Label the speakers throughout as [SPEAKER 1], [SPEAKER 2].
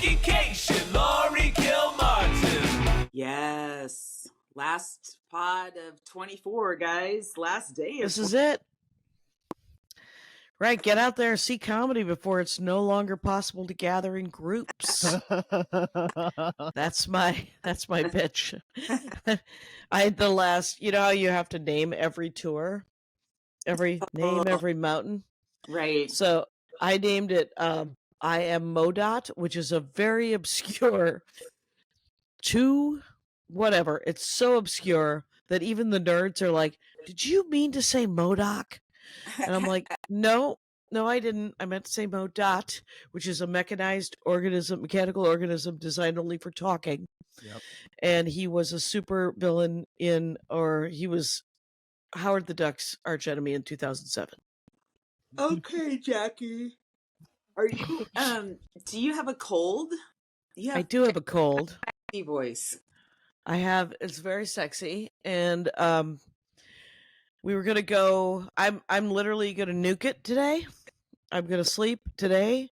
[SPEAKER 1] Jackie Kashian, Laurie Kilmartin.
[SPEAKER 2] Yes. Last pod of 24, guys. Last day of
[SPEAKER 3] This is it. Right, get out there and see comedy before it's no longer possible to gather in groups. That's my pitch. I had the last, you know how you have to name every tour? Every mountain.
[SPEAKER 2] Right.
[SPEAKER 3] So I named it I Am MoDOT, which is a very obscure whatever. It's so obscure that even the nerds are like, "Did you mean to say MODOK?" And I'm like, no, I didn't. I meant to say MoDOT, which is a mechanical organism designed only for talking.
[SPEAKER 4] Yep.
[SPEAKER 3] And he was a super villain he was Howard the Duck's archenemy in 2007.
[SPEAKER 2] Okay, Jackie. Are you do you have a cold?
[SPEAKER 3] I do have a cold.
[SPEAKER 2] Voice.
[SPEAKER 3] It's very sexy, and we were gonna go. I'm literally gonna nuke it today. I'm gonna sleep today,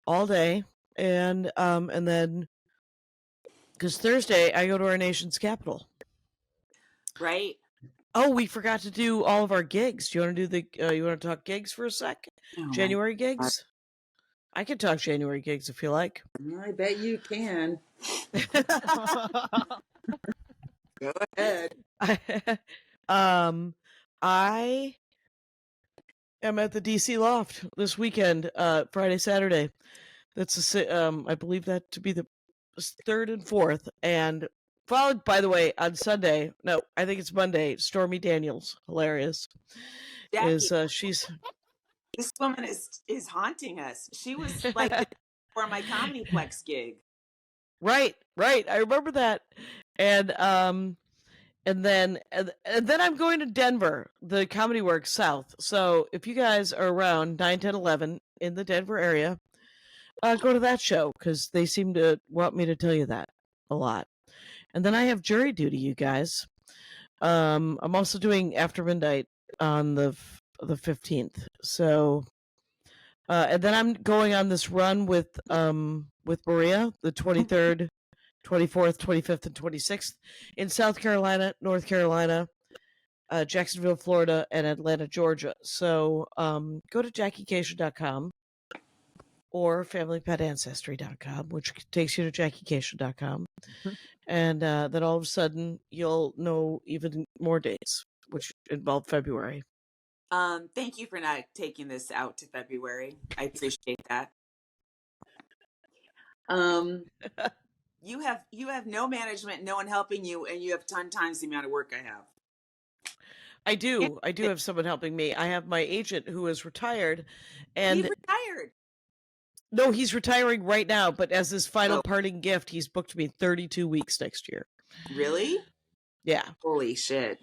[SPEAKER 3] all day, and then because Thursday I go to our nation's capital.
[SPEAKER 2] Right.
[SPEAKER 3] Oh, we forgot to do all of our gigs. Do you want to do you want to talk gigs for a sec?
[SPEAKER 2] Oh,
[SPEAKER 3] January gigs. I can talk January gigs if you like.
[SPEAKER 2] I bet you can. Go ahead.
[SPEAKER 3] I am at the DC Loft this weekend, Friday, Saturday. That's I believe that to be the 3rd and 4th, and followed, by the way, on Sunday. No, I think it's Monday. Stormy Daniels, hilarious.
[SPEAKER 2] Jackie,
[SPEAKER 3] She's
[SPEAKER 2] this woman is haunting us. She was like for my Comedy Plex gig.
[SPEAKER 3] Right. I remember that, and then I'm going to Denver, the Comedy Works South. So if you guys are around 9, 10, 11 in the Denver area, go to that show because they seem to want me to tell you that a lot. And then I have jury duty, you guys. I'm also doing After Midnight on the 15th. So, and then I'm going on this run with Maria, the 23rd, 24th, 25th, and 26th in South Carolina, North Carolina, Jacksonville, Florida, and Atlanta, Georgia. So go to JackieKashian.com or FamilyPetAncestry.com, which takes you to JackieKashian.com. And then all of a sudden, you'll know even more dates, which involve February.
[SPEAKER 2] Thank you for not taking this out to February. I appreciate that. You have no management, no one helping you, and you have 10 times the amount of work I have.
[SPEAKER 3] I do have someone helping me. I have my agent who is retired, and
[SPEAKER 2] he retired.
[SPEAKER 3] No, he's retiring right now, but as his final parting gift, he's booked me 32 weeks next year.
[SPEAKER 2] Really?
[SPEAKER 3] Yeah.
[SPEAKER 2] Holy shit.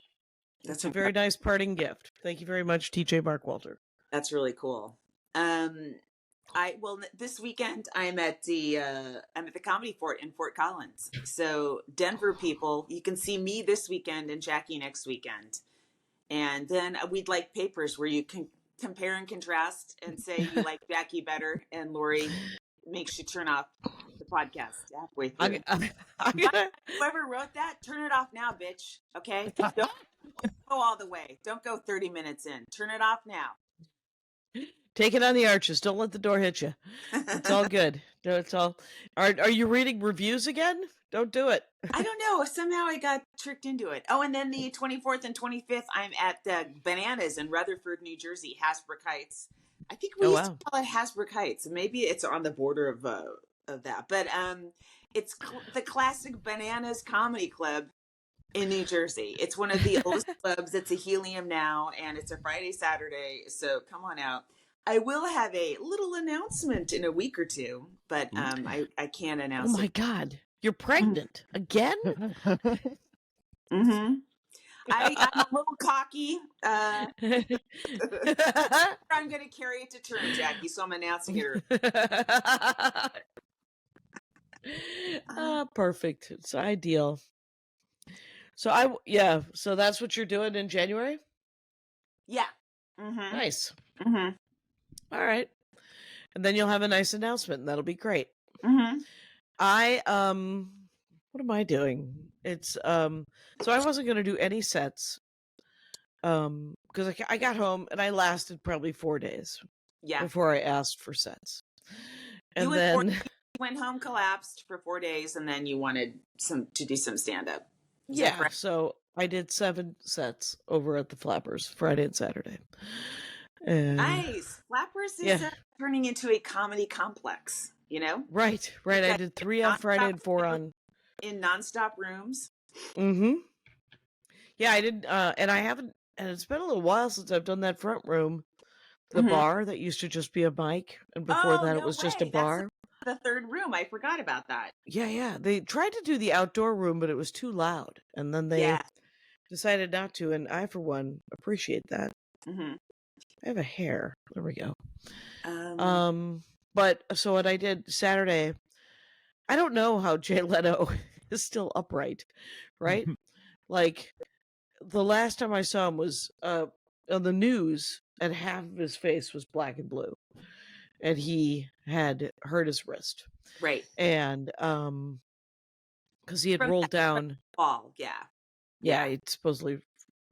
[SPEAKER 3] That's a very nice parting gift. Thank you very much, TJ Mark Walter.
[SPEAKER 2] That's really cool. This weekend I'm at the Comedy Fort in Fort Collins. So Denver people, you can see me this weekend and Jackie next weekend. And then we'd like papers where you can compare and contrast and say you like Jackie better, and Laurie makes you turn off the podcast halfway through. Whoever wrote that, turn it off now, bitch. Okay? Don't go all the way. Don't go 30 minutes in. Turn it off now.
[SPEAKER 3] Take it on the arches. Don't let the door hit you. It's all good. It's all. Are you reading reviews again? Don't do it.
[SPEAKER 2] I don't know. Somehow I got tricked into it. Oh, and then the 24th and 25th, I'm at the Bananas in Rutherford, New Jersey, Hasbrook Heights. I think we used to call it Hasbrook Heights. Maybe it's on the border of that. But it's the classic Bananas Comedy Club in New Jersey. It's one of the oldest clubs. It's a Helium now, and it's a Friday, Saturday. So come on out. I will have a little announcement in a week or two, but I can't announce it.
[SPEAKER 3] Oh my God. You're pregnant again?
[SPEAKER 2] Mm-hmm. I'm a little cocky. I'm going to carry it to term, Jackie, so I'm announcing it.
[SPEAKER 3] Perfect. It's ideal. So so that's what you're doing in January?
[SPEAKER 2] Yeah. Mm-hmm.
[SPEAKER 3] Nice.
[SPEAKER 2] Mm-hmm.
[SPEAKER 3] All right. And then you'll have a nice announcement, and that'll be great.
[SPEAKER 2] Mm-hmm.
[SPEAKER 3] What am I doing? It's so I wasn't going to do any sets because I got home and I lasted probably 4 days
[SPEAKER 2] Yeah.
[SPEAKER 3] before I asked for sets.
[SPEAKER 2] You
[SPEAKER 3] And then
[SPEAKER 2] went home, collapsed for 4 days, and then you wanted to do some stand up. Is that
[SPEAKER 3] yeah,
[SPEAKER 2] correct?
[SPEAKER 3] so I did 7 sets over at the Flappers Friday and Saturday. And
[SPEAKER 2] Nice. Flappers is
[SPEAKER 3] yeah,
[SPEAKER 2] turning into a comedy complex. You know,
[SPEAKER 3] right.
[SPEAKER 2] you've
[SPEAKER 3] I
[SPEAKER 2] got
[SPEAKER 3] did 3 on Friday and 4 on.
[SPEAKER 2] in nonstop rooms.
[SPEAKER 3] Mm-hmm. Yeah, I did, and I haven't, and it's been a little while since I've done that front room, the
[SPEAKER 2] Mm-hmm.
[SPEAKER 3] bar that used to just be a mic, and before
[SPEAKER 2] Oh,
[SPEAKER 3] that it
[SPEAKER 2] no
[SPEAKER 3] was just a
[SPEAKER 2] way. That's
[SPEAKER 3] bar.
[SPEAKER 2] the third room. I forgot about that.
[SPEAKER 3] Yeah. They tried to do the outdoor room, but it was too loud, and then they
[SPEAKER 2] Yeah.
[SPEAKER 3] decided not to, and I, for one, appreciate that.
[SPEAKER 2] Mm-hmm.
[SPEAKER 3] I have a hair. There we go.
[SPEAKER 2] Um,
[SPEAKER 3] But so what I did Saturday, I don't know how Jay Leno is still upright, right? Like the last time I saw him was on the news, and half of his face was black and blue, and he had hurt his wrist,
[SPEAKER 2] right.
[SPEAKER 3] and because he had
[SPEAKER 2] From
[SPEAKER 3] rolled down.
[SPEAKER 2] fall. Yeah.
[SPEAKER 3] Yeah, he supposedly,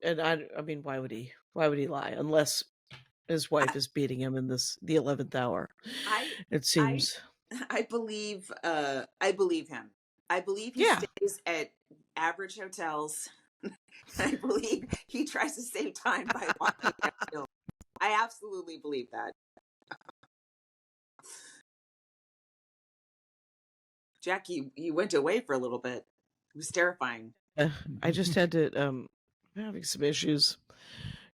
[SPEAKER 3] and I mean, why would he lie unless his wife is beating him in the 11th hour?
[SPEAKER 2] I
[SPEAKER 3] It
[SPEAKER 2] I
[SPEAKER 3] seems.
[SPEAKER 2] I believe him. I believe he
[SPEAKER 3] Yeah,
[SPEAKER 2] stays at average hotels. I believe he tries to save time by watching that film. I absolutely believe that. Jackie, you went away for a little bit. It was terrifying.
[SPEAKER 3] I just had to. I'm having some issues.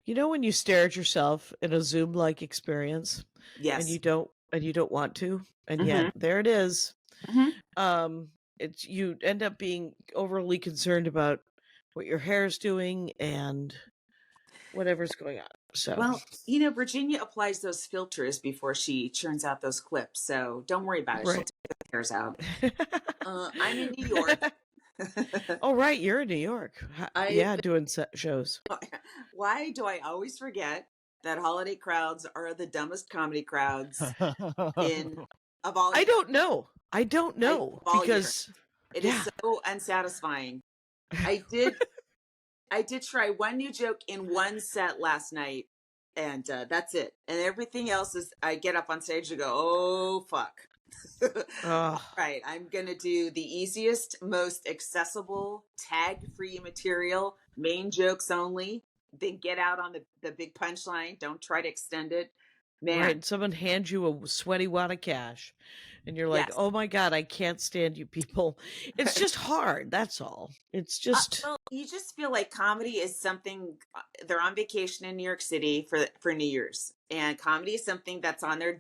[SPEAKER 3] You know when you stare at yourself in a Zoom-like experience, and
[SPEAKER 2] Yes.
[SPEAKER 3] you don't want to, and yet
[SPEAKER 2] Mm-hmm.
[SPEAKER 3] there it is.
[SPEAKER 2] Mm-hmm.
[SPEAKER 3] It's you end up being overly concerned about what your hair is doing and whatever's going on. So
[SPEAKER 2] Well, Virginia applies those filters before she churns out those clips, so don't worry about it. She'll
[SPEAKER 3] right.
[SPEAKER 2] take the hairs out. I'm in New York.
[SPEAKER 3] Oh right, you're in New York.
[SPEAKER 2] I
[SPEAKER 3] Yeah, doing shows.
[SPEAKER 2] Why do I always forget that holiday crowds are the dumbest comedy crowds in of all
[SPEAKER 3] I
[SPEAKER 2] year?
[SPEAKER 3] don't know. I don't know
[SPEAKER 2] All year.
[SPEAKER 3] because
[SPEAKER 2] It is
[SPEAKER 3] yeah.
[SPEAKER 2] so unsatisfying. I did try one new joke in one set last night, and that's it. And everything else is I get up on stage and go, oh fuck.
[SPEAKER 3] Uh,
[SPEAKER 2] All right, I'm gonna do the easiest, most accessible, tag-free material, main jokes only. Then get out on the big punchline. Don't try to extend it. Man,
[SPEAKER 3] right. Someone hands you a sweaty wad of cash, and you're like,
[SPEAKER 2] yes.
[SPEAKER 3] "Oh my god, I can't stand you people." It's just hard. That's all. It's just
[SPEAKER 2] Well, you just feel like comedy is something. They're on vacation in New York City for New Year's, and comedy is something that's on their.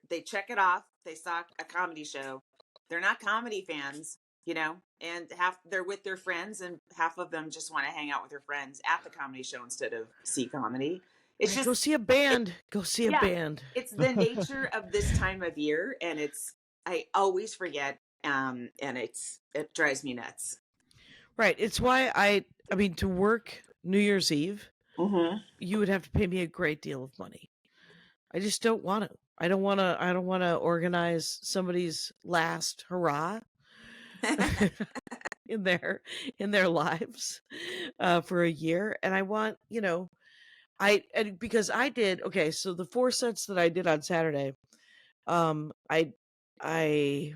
[SPEAKER 2] They check it off. They saw a comedy show. They're not comedy fans, and half they're with their friends, and half of them just want to hang out with their friends at the comedy show instead of see comedy. It's
[SPEAKER 3] right. Go
[SPEAKER 2] just,
[SPEAKER 3] see a band. Go see a
[SPEAKER 2] yeah,
[SPEAKER 3] band.
[SPEAKER 2] it's the nature of this time of year, and I always forget, and it drives me nuts.
[SPEAKER 3] Right. It's why I mean to work New Year's Eve,
[SPEAKER 2] Mm-hmm.
[SPEAKER 3] you would have to pay me a great deal of money. I just don't want to. I don't want to organize somebody's last hurrah in their lives for a year, and I want, because I did okay, so the 4 sets that I did on Saturday, I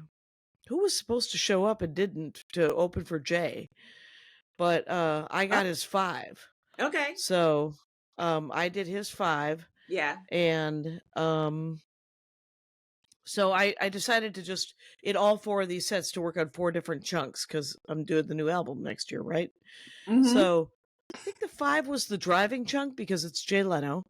[SPEAKER 3] who was supposed to show up and didn't to open for Jay, but I
[SPEAKER 2] Oh,
[SPEAKER 3] got his 5.
[SPEAKER 2] okay.
[SPEAKER 3] So I did his 5,
[SPEAKER 2] Yeah.
[SPEAKER 3] and so I decided to just in all 4 of these sets to work on 4 different chunks because I'm doing the new album next year, right?
[SPEAKER 2] Mm-hmm.
[SPEAKER 3] So I think the 5 was the driving chunk because it's Jay Leno.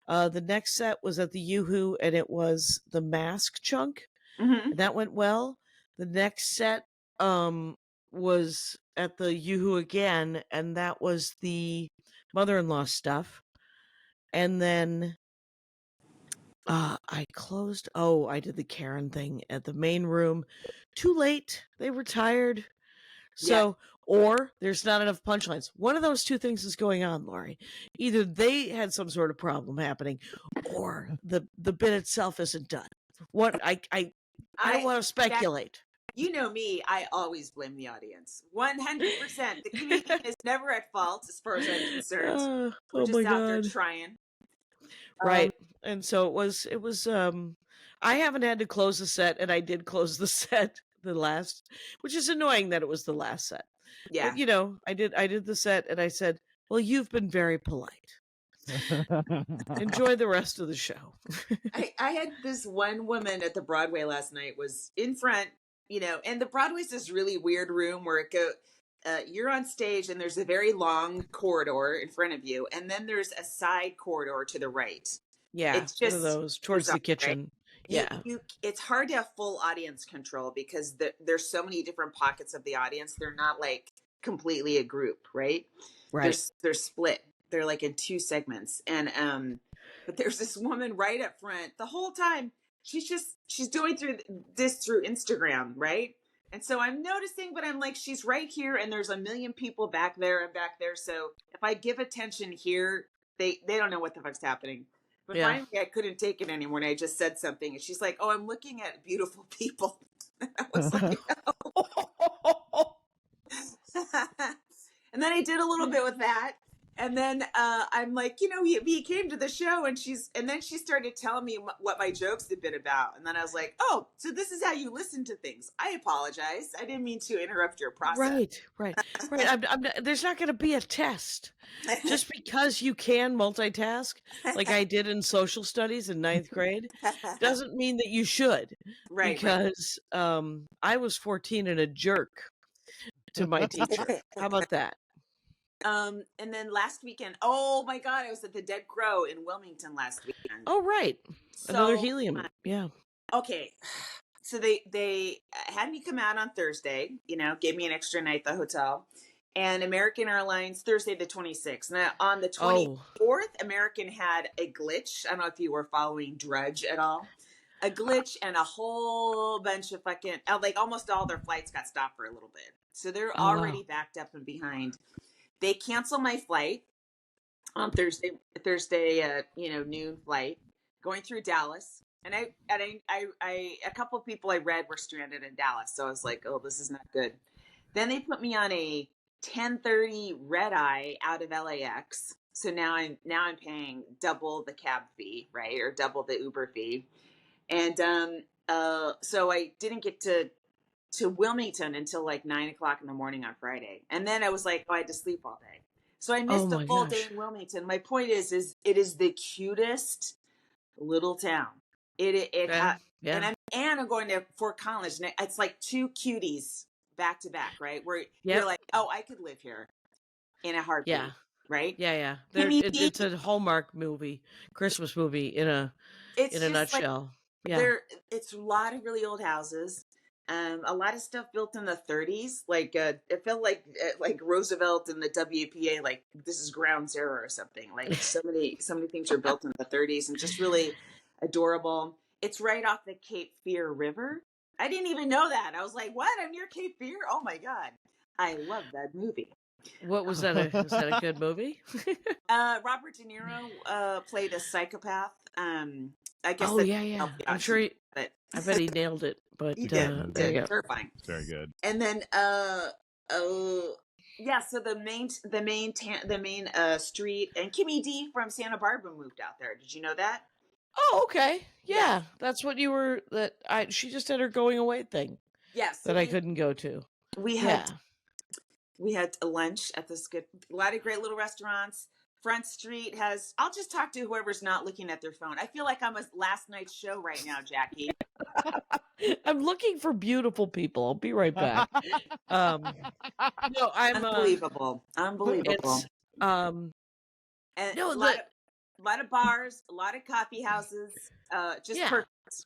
[SPEAKER 3] The next set was at the Yoo-Hoo, and it was the mask chunk,
[SPEAKER 2] Mm-hmm.
[SPEAKER 3] and that went well. The next set was at the Yoo-Hoo again, and that was the mother-in-law stuff. And then I closed. Oh, I did the Karen thing at the main room. Too late. They were tired.
[SPEAKER 2] Yeah.
[SPEAKER 3] So, or there's not enough punchlines. One of those 2 things is going on, Laurie. Either they had some sort of problem happening, or the bit itself isn't done. What I don't want to speculate.
[SPEAKER 2] You know me, I always blame the audience. 100%. The comedian is never at fault as far as I'm concerned. We're
[SPEAKER 3] Oh
[SPEAKER 2] just
[SPEAKER 3] my
[SPEAKER 2] out there
[SPEAKER 3] God.
[SPEAKER 2] trying.
[SPEAKER 3] Right. And so it was I haven't had to close the set, and I did close the set the last, which is annoying that it was the last set.
[SPEAKER 2] Yeah.
[SPEAKER 3] But you know, I did the set and I said, "Well, you've been very polite. Enjoy the rest of the show."
[SPEAKER 2] I had this one woman at the Broadway last night was in front, you know, and the Broadway's this really weird room where you're on stage and there's a very long corridor in front of you, and then there's a side corridor to the right.
[SPEAKER 3] Yeah,
[SPEAKER 2] It's
[SPEAKER 3] one of
[SPEAKER 2] just
[SPEAKER 3] those towards
[SPEAKER 2] bizarre,
[SPEAKER 3] the kitchen.
[SPEAKER 2] right?
[SPEAKER 3] Yeah.
[SPEAKER 2] It's hard to have full audience control because there's so many different pockets of the audience. They're not like completely a group, right?
[SPEAKER 3] Right.
[SPEAKER 2] They're split. They're like in two segments. And but there's this woman right up front the whole time. She's doing through Instagram, right? And so I'm noticing, but I'm like, she's right here, and there's a million people back there and back there. So if I give attention here, they don't know what the fuck's happening. But
[SPEAKER 3] Yeah.
[SPEAKER 2] finally, I couldn't take it anymore, and I just said something, and she's like, "Oh, I'm looking at beautiful people." And I was like, "Oh." And then I did a little bit with that. And then I'm like, you know, he came to the show, and then she started telling me what my jokes had been about. And then I was like, oh, so this is how you listen to things. I apologize. I didn't mean to interrupt your process.
[SPEAKER 3] Right. There's not going to be a test. Just because you can multitask, like I did in social studies in 9th grade, doesn't mean that you should.
[SPEAKER 2] Right.
[SPEAKER 3] Because I was 14 and a jerk to my teacher. How about that?
[SPEAKER 2] And then last weekend, oh my God, I was at the Dead Crow in Wilmington last weekend.
[SPEAKER 3] Oh, right. Another helium. Yeah.
[SPEAKER 2] Okay. So they had me come out on Thursday, you know, gave me an extra night at the hotel. And American Airlines, Thursday the 26th. Now, on the 24th, American had a glitch. I don't know if you were following Drudge at all. A glitch, and a whole bunch of fucking, like almost all their flights got stopped for a little bit. So they're already backed up and behind. They canceled my flight on Thursday, noon flight going through Dallas. And I a couple of people I read were stranded in Dallas. So I was like, oh, this is not good. Then they put me on a 10:30 red eye out of LAX. So now I'm paying double the cab fee, right? Or double the Uber fee. And so I didn't get to Wilmington until like 9:00 in the morning on Friday. And then I was like, oh, I had to sleep all day. So I missed a full day in Wilmington. My point is it is the cutest little town. And I'm going to Fort Collins. And it's like two cuties back to back, right? Where you're like, oh, I could live here in a heartbeat.
[SPEAKER 3] Yeah.
[SPEAKER 2] Right?
[SPEAKER 3] Yeah. It's a Hallmark movie, Christmas movie in a nutshell.
[SPEAKER 2] Like, it's a lot of really old houses. A lot of stuff built in the 30s. Like it felt like Roosevelt and the WPA. Like this is ground zero or something. Like so many things are built in the 30s and just really adorable. It's right off the Cape Fear River. I didn't even know that. I was like, what? I'm near Cape Fear? Oh my God. I love that movie.
[SPEAKER 3] What was that? Was that a good movie?
[SPEAKER 2] Robert De Niro played a psychopath. I guess.
[SPEAKER 3] Oh yeah. I'm sure. I bet he nailed it. But
[SPEAKER 2] he
[SPEAKER 3] did.
[SPEAKER 2] Terrifying.
[SPEAKER 4] Very good.
[SPEAKER 2] And then yeah. So the main street, and Kimmy D from Santa Barbara moved out there. Did you know that?
[SPEAKER 3] Oh, okay. Yeah. That's what you were. She just had her going away thing.
[SPEAKER 2] Yes.
[SPEAKER 3] That I couldn't go to.
[SPEAKER 2] We had a lunch at this a lot of great little restaurants. Front Street has, I'll just talk to whoever's not looking at their phone. I feel like I'm a last night's show right now, Jackie.
[SPEAKER 3] I'm looking for beautiful people. I'll be right back. No, I'm
[SPEAKER 2] unbelievable.
[SPEAKER 3] It's
[SPEAKER 2] and
[SPEAKER 3] no,
[SPEAKER 2] a lot of bars, a lot of coffee houses. Just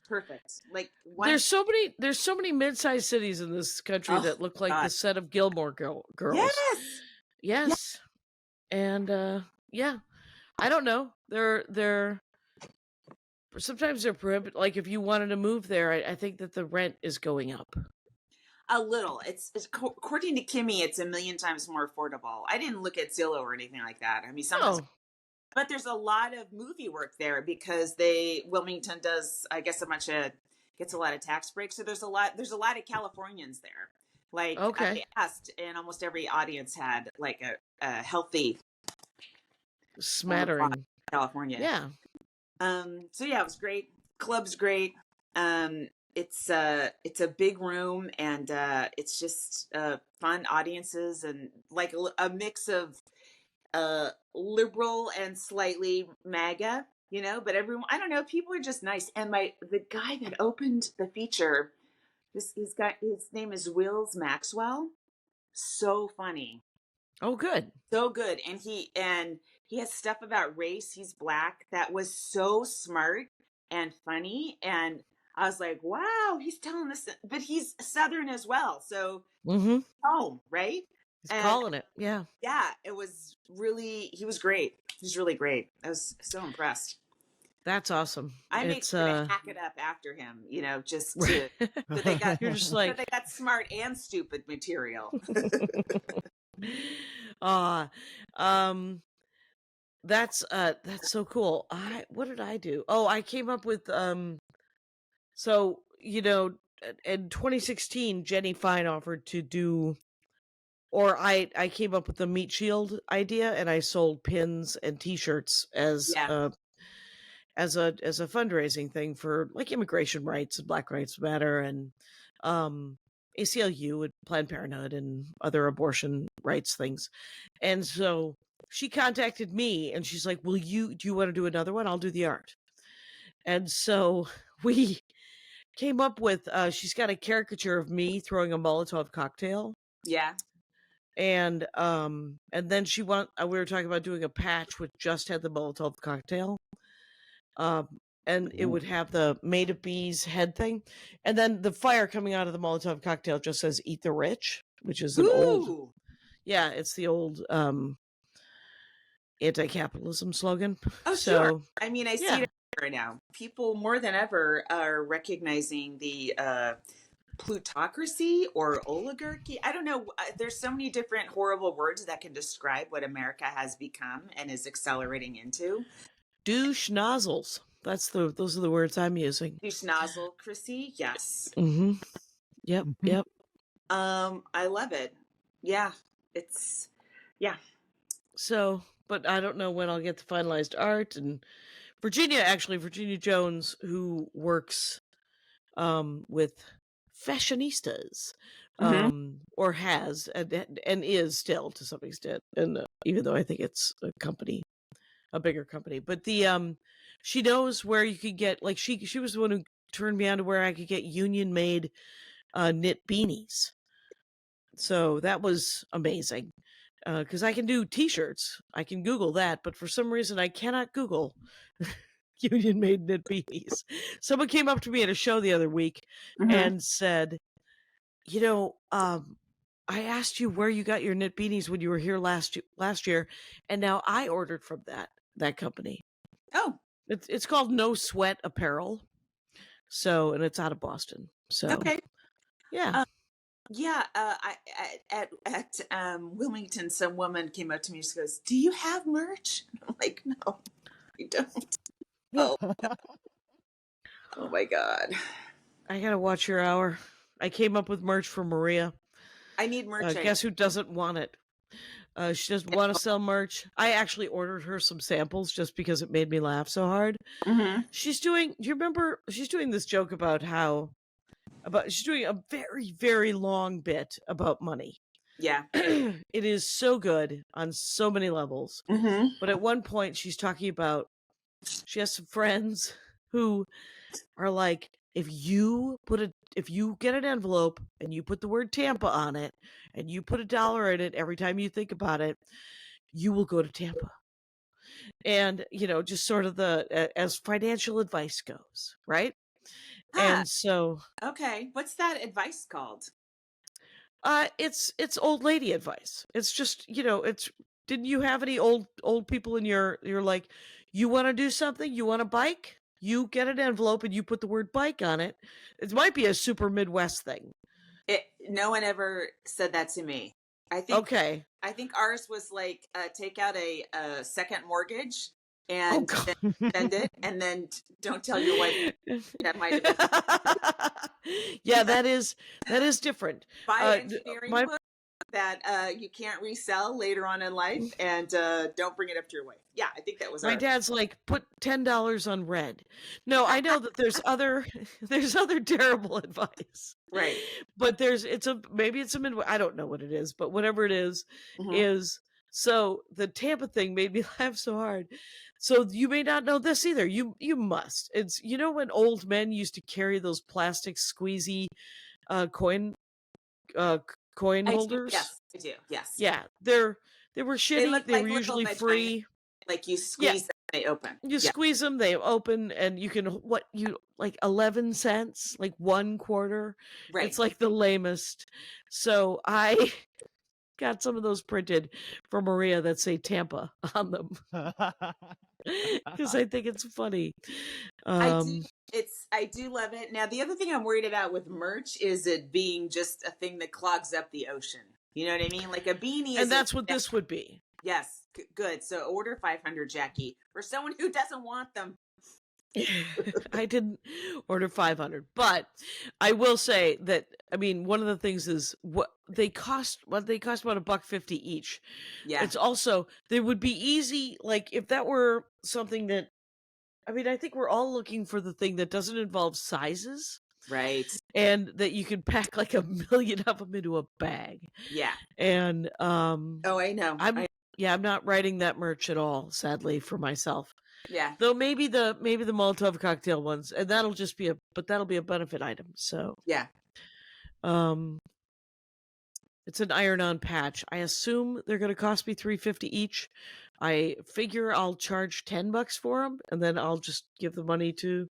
[SPEAKER 2] perfect. Like
[SPEAKER 3] there's so many mid-sized cities in this country that look like the set of Gilmore Girls. Yes. And I don't know. They're sometimes they're prohibited. Like if you wanted to move there, I think that the rent is going up
[SPEAKER 2] a little. It's according to Kimmy, it's 1,000,000 times more affordable. I didn't look at Zillow or anything like that. I mean, but there's a lot of movie work there because Wilmington does, I guess, a bunch of gets a lot of tax breaks. So there's a lot of Californians there. Like
[SPEAKER 3] Okay.
[SPEAKER 2] I asked, and almost every audience had like a healthy
[SPEAKER 3] Smattering.
[SPEAKER 2] California.
[SPEAKER 3] Yeah.
[SPEAKER 2] So yeah, it was great. Club's great. It's a big room, and it's just fun audiences, and like a mix of liberal and slightly MAGA, but everyone, I don't know, people are just nice. And the guy that opened the feature, his name is Wills Maxwell. So funny.
[SPEAKER 3] Oh, good.
[SPEAKER 2] So good. And he has stuff about race. He's Black. That was so smart and funny. And I was like, wow, he's telling this, but he's Southern as well. So home, right?
[SPEAKER 3] He's
[SPEAKER 2] And
[SPEAKER 3] calling it. Yeah.
[SPEAKER 2] yeah, he was great. He was really great. I was so impressed.
[SPEAKER 3] That's awesome.
[SPEAKER 2] I made
[SPEAKER 3] It's
[SPEAKER 2] sure to hack it up after him, just to, so they got,
[SPEAKER 3] you're just like,
[SPEAKER 2] they got smart and stupid material.
[SPEAKER 3] That's so cool. What did I do? Oh, I came up with so in 2016 Jenny Fine offered to do, or I came up with the meat shield idea, and I sold pins and t-shirts as
[SPEAKER 2] Yeah.
[SPEAKER 3] as a fundraising thing for like immigration rights and Black Lives Matter and ACLU and Planned Parenthood and other abortion rights things. And so she contacted me and she's like, do you want to do another one? I'll do the art. And so we came up with, she's got a caricature of me throwing a Molotov cocktail.
[SPEAKER 2] Yeah.
[SPEAKER 3] And then we were talking about doing a patch which just had the Molotov cocktail. And it would have the Made of Bees head thing. And then the fire coming out of the Molotov cocktail just says "Eat the Rich," which is an old, yeah, it's the old anti-capitalism slogan.
[SPEAKER 2] Oh,
[SPEAKER 3] so,
[SPEAKER 2] sure. I mean, I see it right now. People more than ever are recognizing the plutocracy or oligarchy. I don't know. There's so many different horrible words that can describe what America has become and is accelerating into.
[SPEAKER 3] Douche nozzles. Those are the words I'm using.
[SPEAKER 2] Douche nozzlecracy. Yes.
[SPEAKER 3] Yep.
[SPEAKER 2] I love it. Yeah. Yeah.
[SPEAKER 3] So, but I don't know when I'll get the finalized art. And Virginia Jones, who works with fashionistas, or has and is still to some extent, and even though I think it's a bigger company, but she knows where you could get, like, she was the one who turned me on to where I could get union made knit beanies. So that was amazing. Because I can do t-shirts, I can Google that, but for some reason I cannot Google union made knit beanies. Someone came up to me at a show the other week and said, I asked you where you got your knit beanies when you were here last year, and now I ordered from that company.
[SPEAKER 2] Oh,
[SPEAKER 3] it's called No Sweat Apparel. So, and it's out of Boston. So,
[SPEAKER 2] okay.
[SPEAKER 3] Yeah.
[SPEAKER 2] Yeah, at Wilmington, some woman came up to me and she goes, "Do you have merch?" I'm like, "No, I don't." Oh, oh my God.
[SPEAKER 3] I gotta watch your hour. I came up with merch for Maria.
[SPEAKER 2] I need merch.
[SPEAKER 3] Guess who doesn't want it? She doesn't want to sell merch. I actually ordered her some samples just because it made me laugh so hard. She's doing, do you remember, she's doing this joke about she's doing a very, very long bit about money.
[SPEAKER 2] Yeah.
[SPEAKER 3] It is so good on so many levels. But at one point she's talking about, she has some friends who are like, if you get an envelope and you put the word Tampa on it and you put $1 in it every time you think about it, you will go to Tampa. And, just sort of as financial advice goes, right? And so,
[SPEAKER 2] okay, what's that advice called?
[SPEAKER 3] It's old lady advice. It's just, didn't you have any old people in you're like, you want to do something? You want a bike? You get an envelope and you put the word bike on it. It might be a super Midwest thing.
[SPEAKER 2] No one ever said that to me. I think ours was like, take out a second mortgage
[SPEAKER 3] Oh
[SPEAKER 2] and
[SPEAKER 3] God.
[SPEAKER 2] then send it, and then don't tell your wife that might have been.
[SPEAKER 3] Yeah, that is different.
[SPEAKER 2] Bioengineering
[SPEAKER 3] My
[SPEAKER 2] book that you can't resell later on in life, and don't bring it up to your wife. Yeah, I think that was
[SPEAKER 3] my
[SPEAKER 2] our.
[SPEAKER 3] dad's like, put $10 on red. No, I know that there's other there's other terrible advice.
[SPEAKER 2] Right.
[SPEAKER 3] But maybe it's a midway. I don't know what it is, but whatever it
[SPEAKER 2] Mm-hmm.
[SPEAKER 3] is so the Tampa thing made me laugh so hard. So you may not know this either. You must. It's when old men used to carry those plastic squeezy coin uh coin
[SPEAKER 2] I do.
[SPEAKER 3] holders.
[SPEAKER 2] Yes, I do. Yes.
[SPEAKER 3] Yeah, they were
[SPEAKER 2] They look
[SPEAKER 3] shitty. They were
[SPEAKER 2] like little
[SPEAKER 3] usually
[SPEAKER 2] vagina.
[SPEAKER 3] free.
[SPEAKER 2] Like you
[SPEAKER 3] Yeah,
[SPEAKER 2] squeeze them, they open.
[SPEAKER 3] you
[SPEAKER 2] Yeah.
[SPEAKER 3] squeeze them, they open, and you can like 11 cents, like 1/4.
[SPEAKER 2] Right.
[SPEAKER 3] It's like the lamest. So I got some of those printed for Maria that say Tampa on them because I think it's funny.
[SPEAKER 2] I do.
[SPEAKER 3] Um,
[SPEAKER 2] I do love it. Now, the other thing I'm worried about with merch is it being just a thing that clogs up the ocean. You know what I mean? Like a beanie
[SPEAKER 3] and
[SPEAKER 2] is
[SPEAKER 3] that's what this would be.
[SPEAKER 2] yes, good. So order 500, Jackie, for someone who doesn't want them.
[SPEAKER 3] I didn't order 500, but I will say that one of the things is what they cost about $1.50 each.
[SPEAKER 2] Yeah.
[SPEAKER 3] It's also they would be easy, like if that were something that I think we're all looking for the thing that doesn't involve sizes
[SPEAKER 2] Right.
[SPEAKER 3] and that you can pack like 1,000,000 of them into a bag.
[SPEAKER 2] Yeah.
[SPEAKER 3] And
[SPEAKER 2] Oh, I know.
[SPEAKER 3] I'm not writing that merch at all, sadly, for myself.
[SPEAKER 2] Yeah.
[SPEAKER 3] Though maybe the Molotov cocktail ones, and that'll be a benefit item. So
[SPEAKER 2] Yeah.
[SPEAKER 3] It's an iron-on patch. I assume they're going to cost me $3.50 each. I figure I'll charge $10 for them, and then I'll just give the money to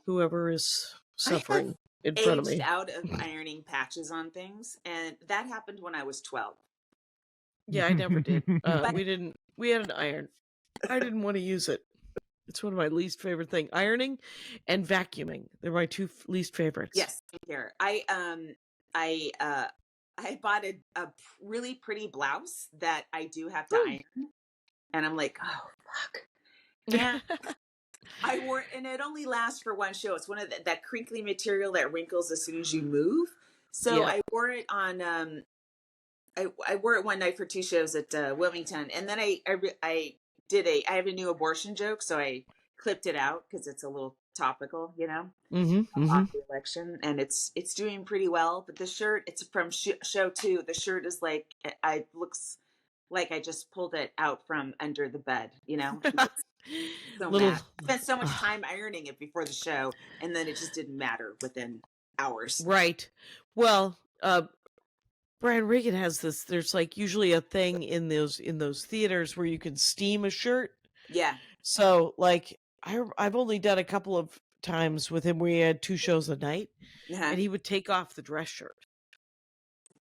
[SPEAKER 3] whoever is suffering in front of
[SPEAKER 2] Aged
[SPEAKER 3] me.
[SPEAKER 2] out of ironing patches on things, and that happened when I was 12.
[SPEAKER 3] Yeah, I never did. We had an iron. I didn't want to use it. It's one of my least favorite things. Ironing and vacuuming. They're my two least favorites.
[SPEAKER 2] Yes, here. I bought a really pretty blouse that I do have to iron, and I'm like, oh fuck. And I wore, and it only lasts for one show. It's one of that crinkly material that wrinkles as soon as you move. So
[SPEAKER 3] Yeah.
[SPEAKER 2] I wore it on. I wore it one night for 2 shows at Wilmington, and then I have a new abortion joke, so I clipped it out because it's a little topical, off the election, and it's doing pretty well. But the shirt, it's from show 2. The shirt is like I looks like I just pulled it out from under the bed, So mad. Spent so much time ironing it before the show, and then it just didn't matter within hours.
[SPEAKER 3] Right. Well, Brian Regan has this. There's like usually a thing in those theaters where you can steam a shirt.
[SPEAKER 2] Yeah.
[SPEAKER 3] So like I've only done a couple of times with him where he had 2 shows a night, and he would take off the dress shirt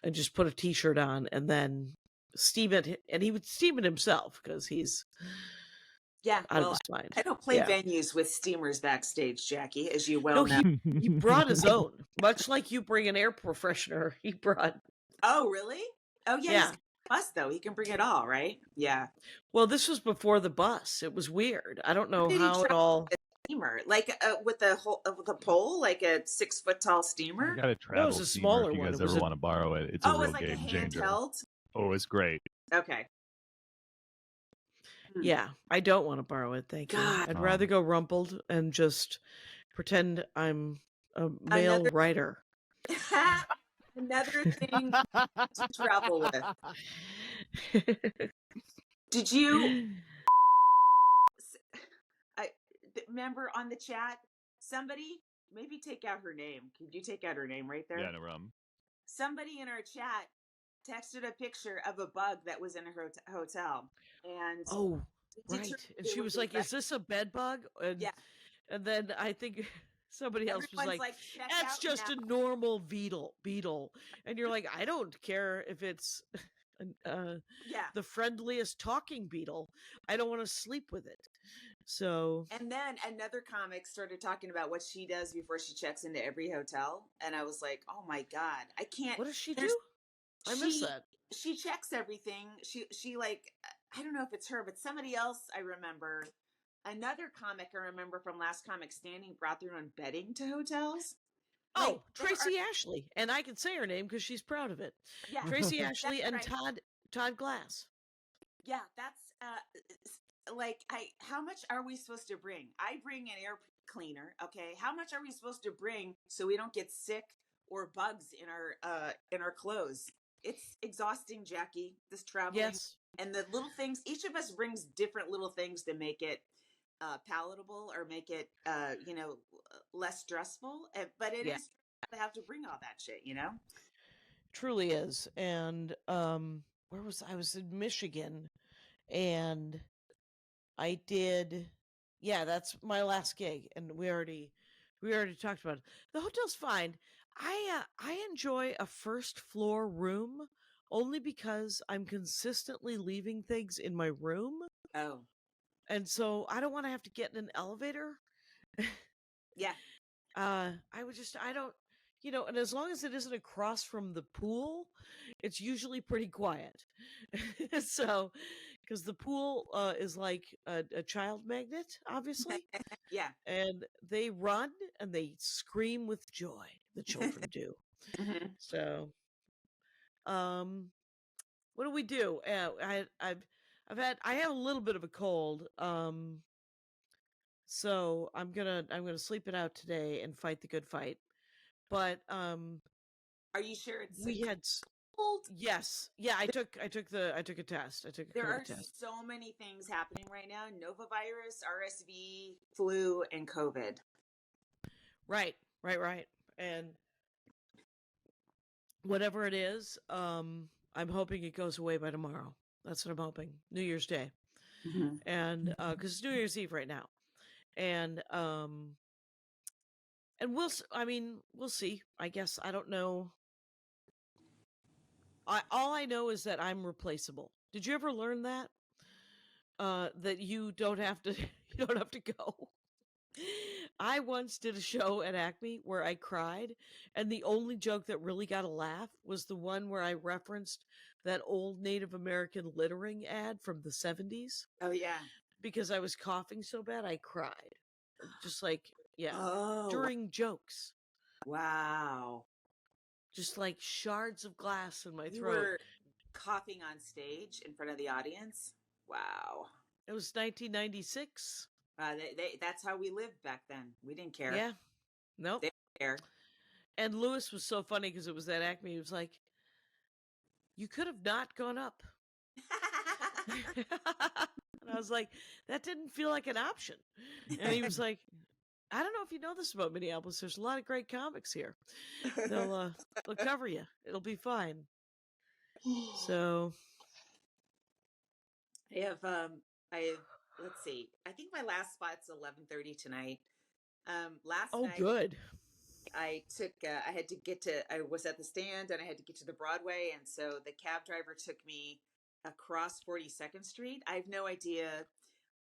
[SPEAKER 3] and just put a t-shirt on and then steam it, and he would steam it himself because he's out of his mind.
[SPEAKER 2] I don't play venues with steamers backstage, Jackie, as you well know.
[SPEAKER 3] He brought his own, much like you bring an air freshener. He brought.
[SPEAKER 2] Oh, really? Oh, yeah. He's got a bus, though. He can bring it all, right? Yeah.
[SPEAKER 3] Well, this was before the bus. It was weird. I don't know how it all.
[SPEAKER 2] Steamer, like with a pole, like a 6-foot tall steamer.
[SPEAKER 4] I got a travel
[SPEAKER 3] a
[SPEAKER 4] steamer
[SPEAKER 3] smaller
[SPEAKER 4] if you
[SPEAKER 3] one.
[SPEAKER 4] guys ever want to borrow it. It's a real
[SPEAKER 2] it's like
[SPEAKER 4] game
[SPEAKER 2] a
[SPEAKER 4] changer.
[SPEAKER 2] handheld.
[SPEAKER 4] Oh, it's great.
[SPEAKER 2] Okay.
[SPEAKER 3] Yeah, I don't want to borrow it. Thank you. I'd rather go rumpled and just pretend I'm a male writer.
[SPEAKER 2] Another thing to travel with. Did you? I remember on the chat, somebody maybe take out her name. Could you take out her name right there?
[SPEAKER 4] Yeah, no problem.
[SPEAKER 2] Somebody in our chat texted a picture of a bug that was in a hotel, and
[SPEAKER 3] right, and she was like, "Is this a bed bug?" And then I think somebody else was like, "That's just a normal beetle," and you're like, "I don't care if it's the friendliest talking beetle. I don't want to sleep with it." So,
[SPEAKER 2] and then another comic started talking about what she does before she checks into every hotel, and I was like, "Oh my god, I can't."
[SPEAKER 3] What does she do? I missed that.
[SPEAKER 2] She checks everything. She like I don't know if it's her, but somebody else I remember. Another comic I remember from Last Comic Standing brought their own bedding to hotels. Like,
[SPEAKER 3] Oh, Tracy Ashley, and I can say her name because she's proud of it.
[SPEAKER 2] yeah,
[SPEAKER 3] Tracy Ashley and
[SPEAKER 2] right.
[SPEAKER 3] Todd Glass.
[SPEAKER 2] Yeah, that's like how much are we supposed to bring? I bring an air cleaner, okay? How much are we supposed to bring so we don't get sick or bugs in our clothes? It's exhausting, Jackie, this traveling.
[SPEAKER 3] Yes,
[SPEAKER 2] And the little things, each of us brings different little things to make it palatable or make it less stressful. But it
[SPEAKER 3] yeah,
[SPEAKER 2] is to have to bring all that shit, you know?
[SPEAKER 3] truly is. And where was I? Was in Michigan, and I did. Yeah, that's my last gig, and we already talked about it. The hotel's fine. I enjoy a first floor room only because I'm consistently leaving things in my room,
[SPEAKER 2] Oh,
[SPEAKER 3] and so I don't want to have to get in an elevator.
[SPEAKER 2] yeah.
[SPEAKER 3] I don't, and as long as it isn't across from the pool, it's usually pretty quiet. So, because the pool is like a child magnet, obviously,
[SPEAKER 2] Yeah.
[SPEAKER 3] and they run and they scream with joy. The children do.
[SPEAKER 2] Mhm.
[SPEAKER 3] So, um, what do we do? I have a little bit of a cold. So I'm gonna sleep it out today and fight the good fight. But
[SPEAKER 2] Are you sure it's a
[SPEAKER 3] we had
[SPEAKER 2] cold?
[SPEAKER 3] yes, yeah. I took a test. I took a
[SPEAKER 2] There
[SPEAKER 3] COVID
[SPEAKER 2] are
[SPEAKER 3] test.
[SPEAKER 2] so many things happening right now: Nova virus, RSV, flu, and COVID.
[SPEAKER 3] Right. And whatever it is, I'm hoping it goes away by tomorrow. That's what I'm hoping. New Year's Day,
[SPEAKER 2] Mhm.
[SPEAKER 3] and because it's New Year's Eve right now, and I mean, we'll see. I guess I don't know. All I know is that I'm replaceable. Did you ever learn that? That you don't have to you don't have to go. I once did a show at Acme where I cried, and the only joke that really got a laugh was the one where I referenced that old Native American littering ad from the 70s
[SPEAKER 2] Oh yeah.
[SPEAKER 3] because I was coughing so bad I cried. Just like, yeah,
[SPEAKER 2] Oh
[SPEAKER 3] during jokes.
[SPEAKER 2] wow.
[SPEAKER 3] Just like shards of glass in my
[SPEAKER 2] You
[SPEAKER 3] throat.
[SPEAKER 2] were coughing on stage in front of the audience. Wow.
[SPEAKER 3] It was 1996.
[SPEAKER 2] That's how we lived back then. We didn't care.
[SPEAKER 3] Yeah. Nope.
[SPEAKER 2] They didn't care.
[SPEAKER 3] And Lewis was so funny because it was at Acme. He was like, "You could have not gone up." And I was like, "That didn't feel like an option." And he was like, "I don't know if you know this about Minneapolis. There's a lot of great comics here. They'll cover you. It'll be fine." So,
[SPEAKER 2] I have let's see. I think my last spot's 11:30 tonight. Last
[SPEAKER 3] oh,
[SPEAKER 2] night
[SPEAKER 3] good.
[SPEAKER 2] I had to get to I was at the stand and I had to get to the Broadway, and so the cab driver took me across 42nd Street. I have no idea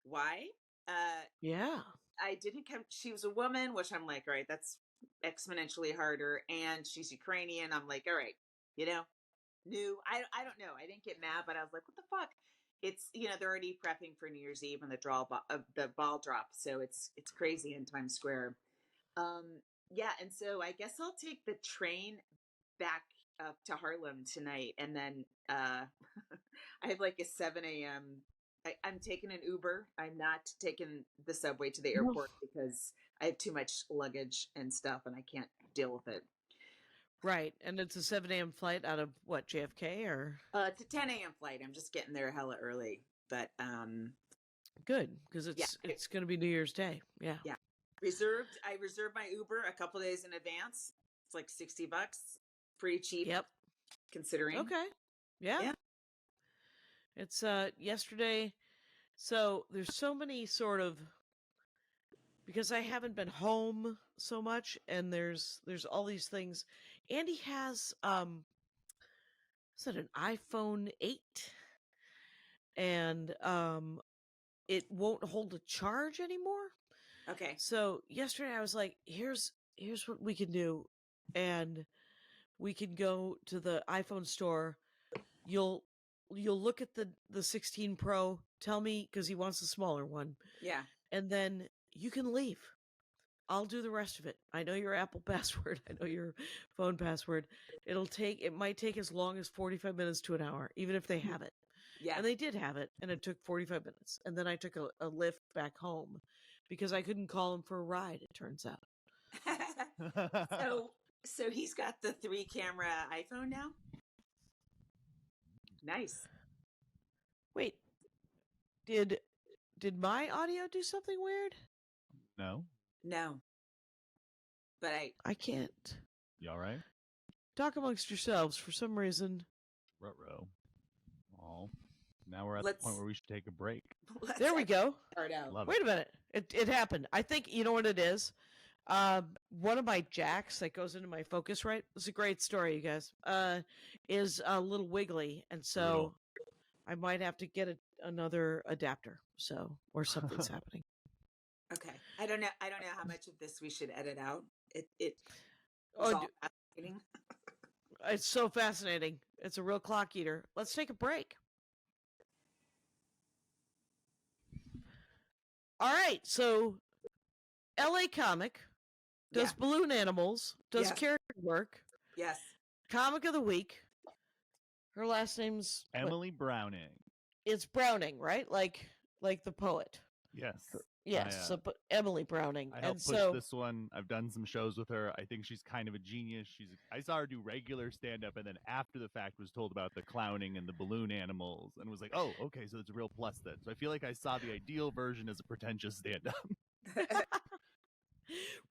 [SPEAKER 2] why. Uh
[SPEAKER 3] Yeah.
[SPEAKER 2] I didn't come She was a woman, which I'm like, all right, that's exponentially harder, and she's Ukrainian. I'm like, all right, you know, new. I don't know. I didn't get mad, but I was like, what the fuck? It's they're already prepping for New Year's Eve and the ball drop, so it's crazy in Times Square. Yeah, and so I guess I'll take the train back up to Harlem tonight, and then I have like a 7 a.m. I'm taking an Uber. I'm not taking the subway to the
[SPEAKER 3] No.
[SPEAKER 2] airport because I have too much luggage and stuff, and I can't deal with it.
[SPEAKER 3] Right. And it's a 7 a.m. flight out of what, JFK or?
[SPEAKER 2] It's a 10 a.m. flight. I'm just getting there hella early, but
[SPEAKER 3] Good, because
[SPEAKER 2] yeah,
[SPEAKER 3] it's going to be New Year's Day. Yeah.
[SPEAKER 2] yeah. I reserved my Uber a couple days in advance. It's like $60, pretty cheap.
[SPEAKER 3] Yep.
[SPEAKER 2] Considering.
[SPEAKER 3] Okay. Yeah.
[SPEAKER 2] Yeah.
[SPEAKER 3] It's yesterday. So there's so many sort of, because I haven't been home so much, and there's all these things. Andy has is it an iPhone 8? And it won't hold a charge anymore.
[SPEAKER 2] Okay.
[SPEAKER 3] So yesterday I was like, here's what we can do, and we can go to the iPhone store. You'll you'll look at the 16 Pro, tell me, because he wants a smaller one,
[SPEAKER 2] Yeah.
[SPEAKER 3] and then you can leave. I'll do the rest of it. I know your Apple password. I know your phone password. It might take as long as 45 minutes to an hour, even if they have it.
[SPEAKER 2] Yeah.
[SPEAKER 3] And they did have it, and it took 45 minutes. And then I took a lift back home because I couldn't call him for a ride, it turns out.
[SPEAKER 2] So he's got the 3-camera iPhone now? Nice.
[SPEAKER 3] Wait, did my audio do something weird?
[SPEAKER 4] No?
[SPEAKER 2] No. But
[SPEAKER 3] I can't.
[SPEAKER 4] You all right?
[SPEAKER 3] Talk amongst yourselves for some reason.
[SPEAKER 4] Ruh-roh. Oh. Now we're at the point where we should take a break.
[SPEAKER 3] There we go.
[SPEAKER 2] Start out.
[SPEAKER 4] Love
[SPEAKER 3] Wait a minute. It happened. I think, you know what it is? One of my jacks that goes into my Focusrite, it's a great story, you guys, is a little wiggly. And so I might have to get another adapter. Or something's happening.
[SPEAKER 2] Okay. I don't know how much of this we should edit out. It
[SPEAKER 3] Oh,
[SPEAKER 2] all fascinating.
[SPEAKER 3] It's so fascinating. It's a real clock eater. Let's take a break. All right. So LA Comic does balloon animals, does character work.
[SPEAKER 2] Yes.
[SPEAKER 3] Comic of the week. Her last name's
[SPEAKER 4] Emily Browning.
[SPEAKER 3] It's Browning, right? Like the poet.
[SPEAKER 4] Yes.
[SPEAKER 3] Yes, Emily Browning.
[SPEAKER 4] I helped push this one. I've done some shows with her. I think she's kind of a genius. I saw her do regular stand-up, and then after the fact was told about the clowning and the balloon animals, and was like, oh, okay, so it's a real plus then. So I feel like I saw the ideal version as a pretentious stand-up.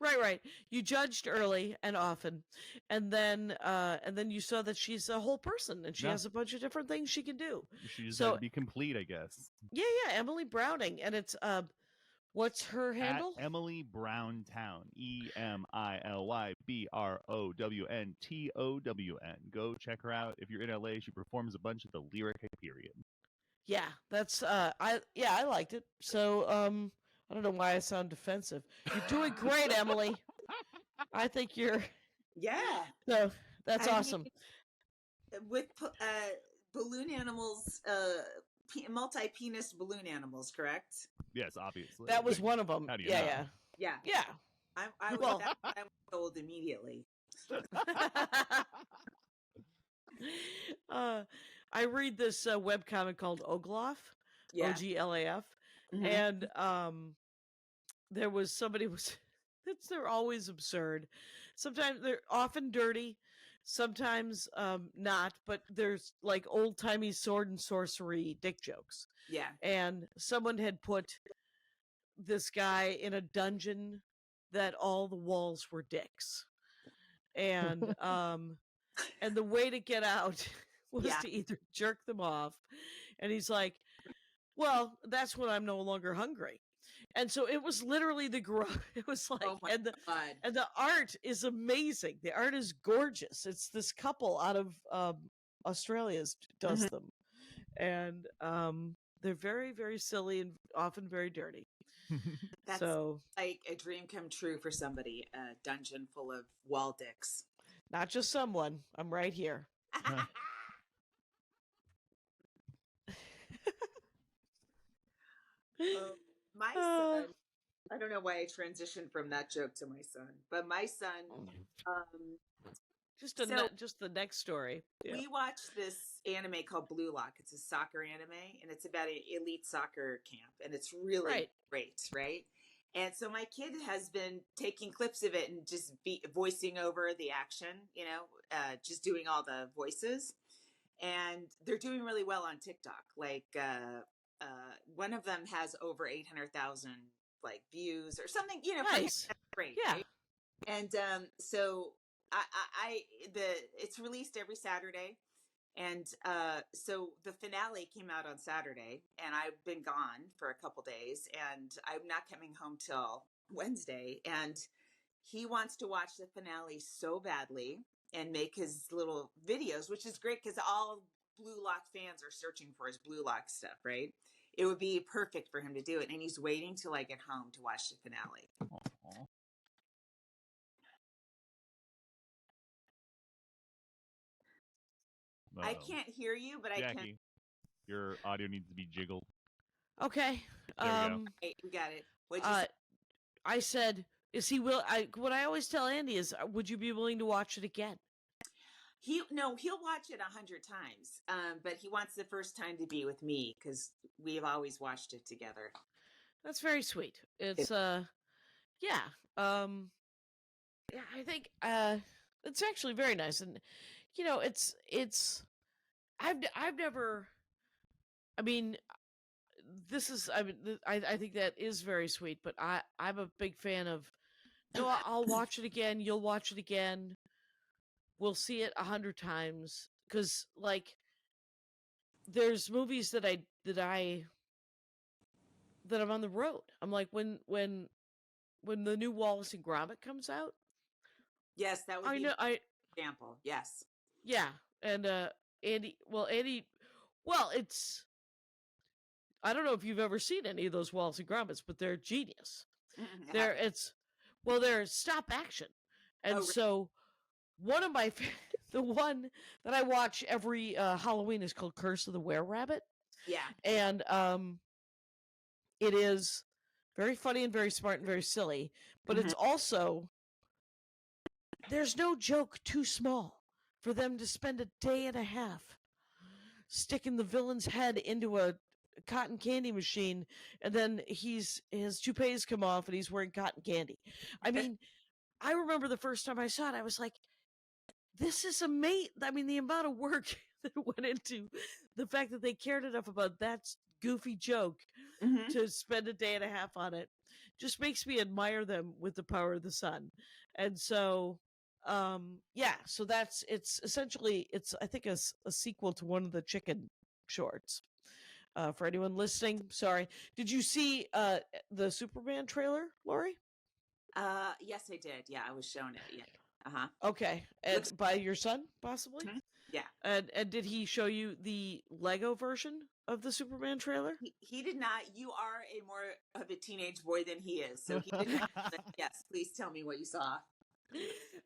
[SPEAKER 3] Right. You judged early and often, and then you saw that she's a whole person, and she has a bunch of different things she can do.
[SPEAKER 4] She just had to be complete, I guess.
[SPEAKER 3] Yeah, Emily Browning, and it's what's her handle?
[SPEAKER 4] At Emily Browntown. EMILYBROWNTOWN. Go check her out. If you're in LA, she performs a bunch at the Lyric Hyperion.
[SPEAKER 3] Yeah, that's I liked it. So I don't know why I sound defensive. You're doing great, Emily. I think you're.
[SPEAKER 2] Yeah.
[SPEAKER 3] No, that's awesome.
[SPEAKER 2] With balloon animals, multi-penis balloon animals, correct?
[SPEAKER 4] Yes, obviously.
[SPEAKER 3] That was one of them.
[SPEAKER 4] How do you know?
[SPEAKER 2] Yeah. I was told immediately.
[SPEAKER 3] I read this webcomic called Oglaf, OGLAF, and there was somebody they're always absurd. Sometimes they're often dirty, sometimes not, but there's like old-timey sword and sorcery dick jokes.
[SPEAKER 2] Yeah.
[SPEAKER 3] And someone had put this guy in a dungeon that all the walls were dicks. And and the way to get out was to either jerk them off. And he's like, well, that's when I'm no longer hungry. And so it was literally it was like, and the art is amazing. The art is gorgeous. It's this couple out of Australia does them. And they're very, very silly and often very dirty.
[SPEAKER 2] That's like a dream come true for somebody, a dungeon full of wall dicks.
[SPEAKER 3] Not just someone. I'm right here.
[SPEAKER 2] My son, I don't know why I transitioned from that joke to my son, but my son,
[SPEAKER 3] just the next story. Yeah.
[SPEAKER 2] We watched this anime called Blue Lock. It's a soccer anime, and it's about an elite soccer camp, and it's really great, right? And so my kid has been taking clips of it and just voicing over the action, just doing all the voices. And they're doing really well on TikTok. Like one of them has over 800,000 like views or something,
[SPEAKER 3] Nice.
[SPEAKER 2] That's great.
[SPEAKER 3] Yeah.
[SPEAKER 2] Right? And so it's released every Saturday. And so the finale came out on Saturday, and I've been gone for a couple days, and I'm not coming home till Wednesday. And he wants to watch the finale so badly and make his little videos, which is great because all Blue Lock fans are searching for his Blue Lock stuff, right? It would be perfect for him to do it. And he's waiting till I get home to watch the finale.
[SPEAKER 4] Aww.
[SPEAKER 2] I can't hear you, but
[SPEAKER 4] Jackie.
[SPEAKER 2] I can.
[SPEAKER 4] Your audio needs to be jiggled.
[SPEAKER 3] Okay.
[SPEAKER 4] There we go.
[SPEAKER 2] Hey, we got it. What'd you say?
[SPEAKER 3] I said, is he will? What I always tell Andy is, would you be willing to watch it again?
[SPEAKER 2] He'll watch it 100 times. But he wants the first time to be with me because we've always watched it together.
[SPEAKER 3] That's very sweet. It's yeah. Yeah, I think it's actually very nice, and you know, it's I've never. I mean, this is I think that is very sweet, but I'm a big fan of. No, I'll watch it again. You'll watch it again. We'll see it 100 times because like there's movies that I'm on the road. I'm like when the new Wallace and Gromit comes out.
[SPEAKER 2] Yes, that would
[SPEAKER 3] I
[SPEAKER 2] be
[SPEAKER 3] know
[SPEAKER 2] an example. Yes.
[SPEAKER 3] yeah, and Andy, it's I don't know if you've ever seen any of those Wallace and Gromits, but they're genius. They're stop action, and
[SPEAKER 2] really?
[SPEAKER 3] so one of my the one that I watch every Halloween is called Curse of the Were-Rabbit.
[SPEAKER 2] Yeah.
[SPEAKER 3] And it is very funny and very smart and very silly, but it's also there's no joke too small for them to spend a day and a half sticking the villain's head into a cotton candy machine, and then his toupees come off and he's wearing cotton candy. I mean, I remember the first time I saw it, I was like, this is amazing. I mean, the amount of work that went into the fact that they cared enough about that goofy joke to spend a day and a half on it just makes me admire them with the power of the sun. And so, yeah, so it's essentially, I think, a sequel to one of the chicken shorts. For anyone listening, sorry. Did you see the Superman trailer, Laurie?
[SPEAKER 2] Yes, I did. Yeah, I was shown it. Yeah.
[SPEAKER 3] Okay, and by your son, possibly.
[SPEAKER 2] Yeah.
[SPEAKER 3] And did he show you the Lego version of the Superman trailer?
[SPEAKER 2] He did not. You are a more of a teenage boy than he is, so he did not. Yes, please tell me what you saw.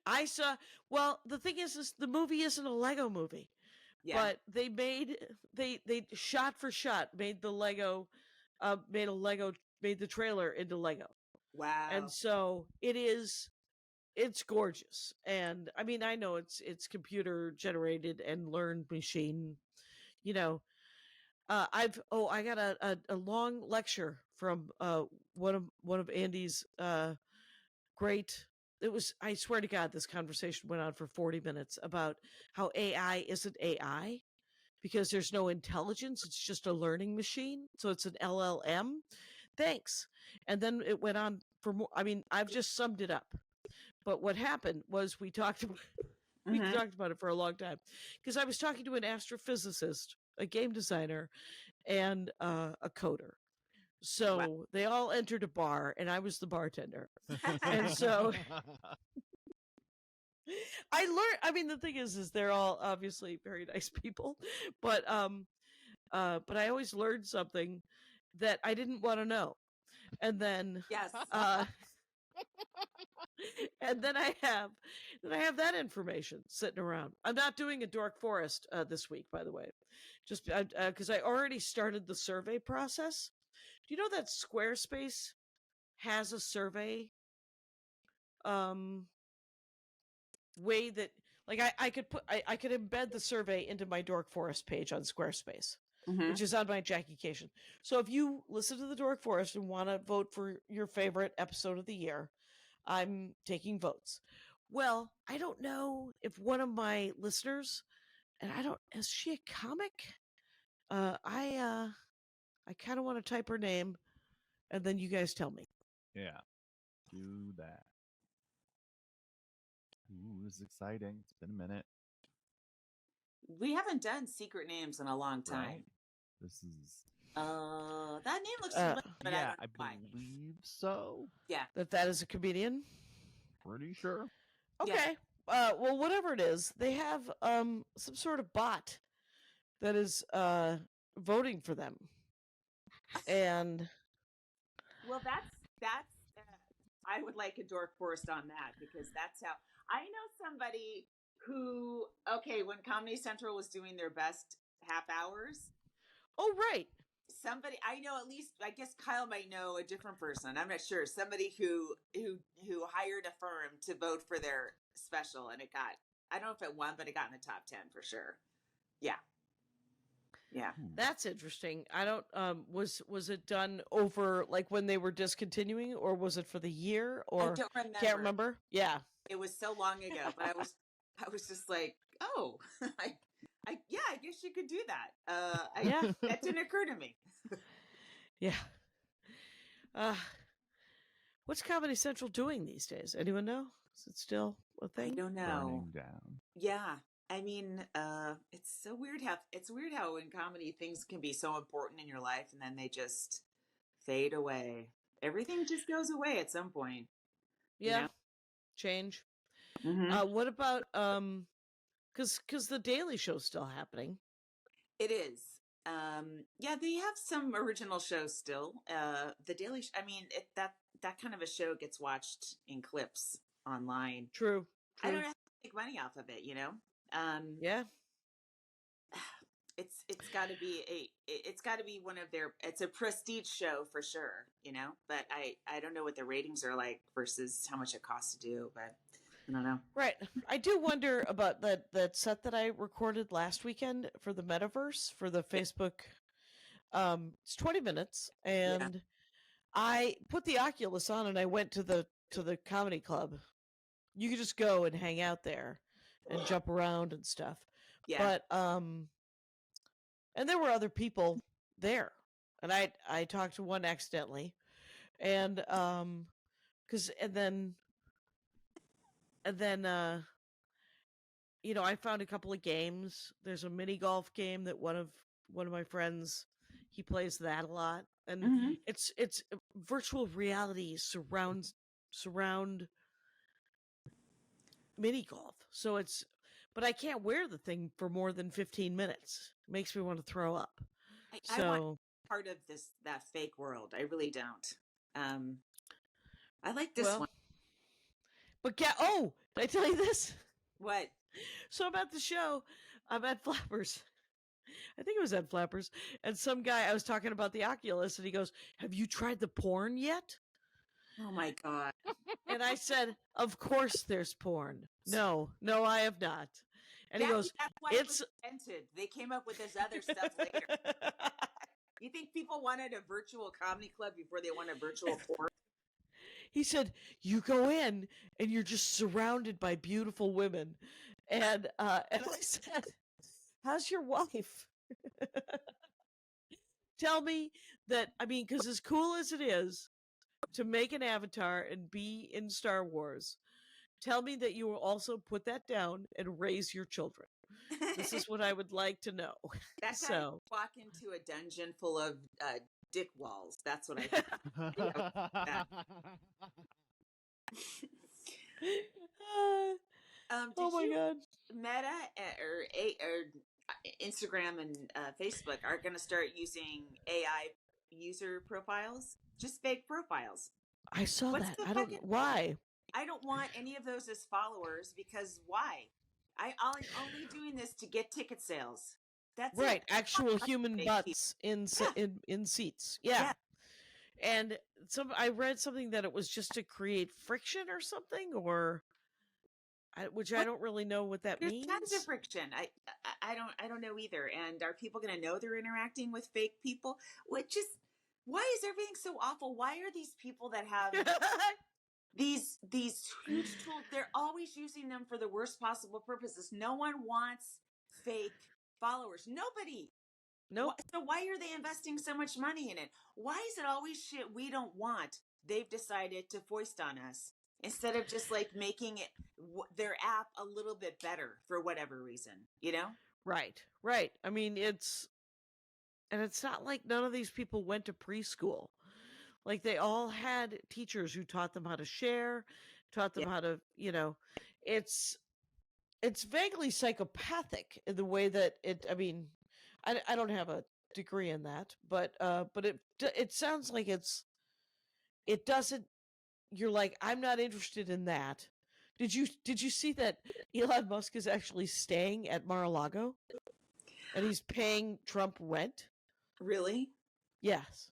[SPEAKER 3] I saw. Well, the thing is the movie isn't a Lego movie, but they shot for shot made the Lego, made the trailer into Lego.
[SPEAKER 2] Wow.
[SPEAKER 3] And so it's gorgeous. And I mean, I know it's computer generated and learned machine, you know. I got a long lecture from one of Andy's great. It was, I swear to God, this conversation went on for 40 minutes about how AI isn't AI because there's no intelligence. It's just a learning machine. So it's an LLM. Thanks. And then it went on for more. I mean, I've just summed it up. But what happened was we talked about it for a long time because I was talking to an astrophysicist, a game designer, and a coder. So they all entered a bar, and I was the bartender. And so I learned. I mean, the thing is they're all obviously very nice people, but I always learned something that I didn't want to know, and then
[SPEAKER 2] yes.
[SPEAKER 3] And then I have that information sitting around. I'm not doing a Dork Forest this week, by the way, just because I already started the survey process. Do you know that Squarespace has a survey way that like I could embed the survey into my Dork Forest page on Squarespace, which is on my Jackie Cation. So if you listen to the Dork Forest and want to vote for your favorite episode of the year, I'm taking votes. Well, I don't know if one of my listeners, and is she a comic? I kind of want to type her name, and then you guys tell me.
[SPEAKER 4] Yeah, do that. Ooh, this is exciting. It's been a minute.
[SPEAKER 2] We haven't done secret names in a long time.
[SPEAKER 4] Right? This is.
[SPEAKER 2] That name looks familiar, but
[SPEAKER 4] yeah,
[SPEAKER 2] I
[SPEAKER 4] believe so.
[SPEAKER 2] Yeah,
[SPEAKER 3] that is a comedian.
[SPEAKER 4] Pretty sure.
[SPEAKER 3] Okay. Yeah. Well, whatever it is, they have some sort of bot that is voting for them, and
[SPEAKER 2] well, that's I would like a Dork Forest on that because that's how I know somebody who when Comedy Central was doing their best half hours.
[SPEAKER 3] Oh, right.
[SPEAKER 2] Somebody I know, at least I guess Kyle might know a different person. I'm not sure. Somebody who hired a firm to vote for their special, and it got, I don't know if it won, but it got in the top 10 for sure. Yeah. Yeah.
[SPEAKER 3] That's interesting. I don't was it done over like when they were discontinuing, or was it for the year,
[SPEAKER 2] I
[SPEAKER 3] or
[SPEAKER 2] don't remember.
[SPEAKER 3] can't remember? Yeah.
[SPEAKER 2] It was so long ago, but I was just like, oh, yeah, I guess you could do that.
[SPEAKER 3] Yeah.
[SPEAKER 2] That didn't occur to me.
[SPEAKER 3] Yeah. What's Comedy Central doing these days? Anyone know? Is it still a
[SPEAKER 2] I
[SPEAKER 3] thing?
[SPEAKER 2] don't know.
[SPEAKER 4] Burning down.
[SPEAKER 2] Yeah. I mean, it's so weird how in comedy things can be so important in your life and then they just fade away. Everything just goes away at some point.
[SPEAKER 3] Yeah.
[SPEAKER 2] You
[SPEAKER 3] Change.
[SPEAKER 2] know? Mm-hmm.
[SPEAKER 3] What about because the Daily Show's still happening.
[SPEAKER 2] It is. Yeah, they have some original shows still. The Daily I mean, that kind of a show gets watched in clips online.
[SPEAKER 3] True.
[SPEAKER 2] I don't have to make money off of it, you know?
[SPEAKER 3] Yeah.
[SPEAKER 2] It's got to be one of their, it's a prestige show for sure, you know, but I don't know what the ratings are like versus how much it costs to do, but I don't know.
[SPEAKER 3] Right. I do wonder about that set that I recorded last weekend for the metaverse for the Facebook. It's 20 minutes, and I put the Oculus on and I went to the comedy club. You could just go and hang out there and jump around and stuff.
[SPEAKER 2] Yeah.
[SPEAKER 3] But and there were other people there. And I talked to one accidentally. And cuz and then you know, I found a couple of games. There's a mini golf game that one of my friends, he plays that a lot. And
[SPEAKER 2] Mm-hmm.
[SPEAKER 3] it's virtual reality surround mini golf. So it's, but I can't wear the thing for more than 15 minutes. It makes me want to throw up.
[SPEAKER 2] I want part of that fake world. I really don't. I like this one.
[SPEAKER 3] But did I tell you this?
[SPEAKER 2] What?
[SPEAKER 3] So I'm at the show. I'm at Flappers. I think it was at Flappers. And some guy, I was talking about the Oculus, and he goes, "Have you tried the porn yet?"
[SPEAKER 2] Oh my God.
[SPEAKER 3] And I said, "Of course there's porn. No, I have not." And he goes,
[SPEAKER 2] that's why it was invented. They came up with this other stuff later. You think people wanted a virtual comedy club before they wanted virtual porn?
[SPEAKER 3] He said, "You go in and you're just surrounded by beautiful women." And I said, "How's your wife?" Tell me that, I mean, because as cool as it is to make an avatar and be in Star Wars, tell me that you will also put that down and raise your children. This is what I would like to know.
[SPEAKER 2] That's how you walk into a dungeon full of dick walls. That's what I think.
[SPEAKER 3] Oh my God.
[SPEAKER 2] Meta or Instagram and Facebook are going to start using AI user profiles, just fake profiles.
[SPEAKER 3] I saw that. I don't know why.
[SPEAKER 2] I don't want any of those as followers, because why? I'm only doing this to get ticket sales. That's
[SPEAKER 3] right.
[SPEAKER 2] It.
[SPEAKER 3] Actual human butts in seats. Yeah. And I read something that it was just to create friction or something, or which I don't really know what that means.
[SPEAKER 2] There's tons of friction. I don't know either. And are people going to know they're interacting with fake people? Why is everything so awful? Why are these people that have these huge tools, they're always using them for the worst possible purposes? No one wants fake followers. Nobody.
[SPEAKER 3] Nope.
[SPEAKER 2] So why are they investing so much money in it? Why is it always shit we don't want they've decided to foist on us, instead of just like making it their app a little bit better for whatever reason, you know?
[SPEAKER 3] Right. I mean, it's not like none of these people went to preschool. Like, they all had teachers who taught them how to share, taught them how to, you know, it's vaguely psychopathic in the way that I mean, I don't have a degree in that, but it sounds like it doesn't, you're like, I'm not interested in that. Did you see that Elon Musk is actually staying at Mar-a-Lago and he's paying Trump rent?
[SPEAKER 2] Really?
[SPEAKER 3] Yes.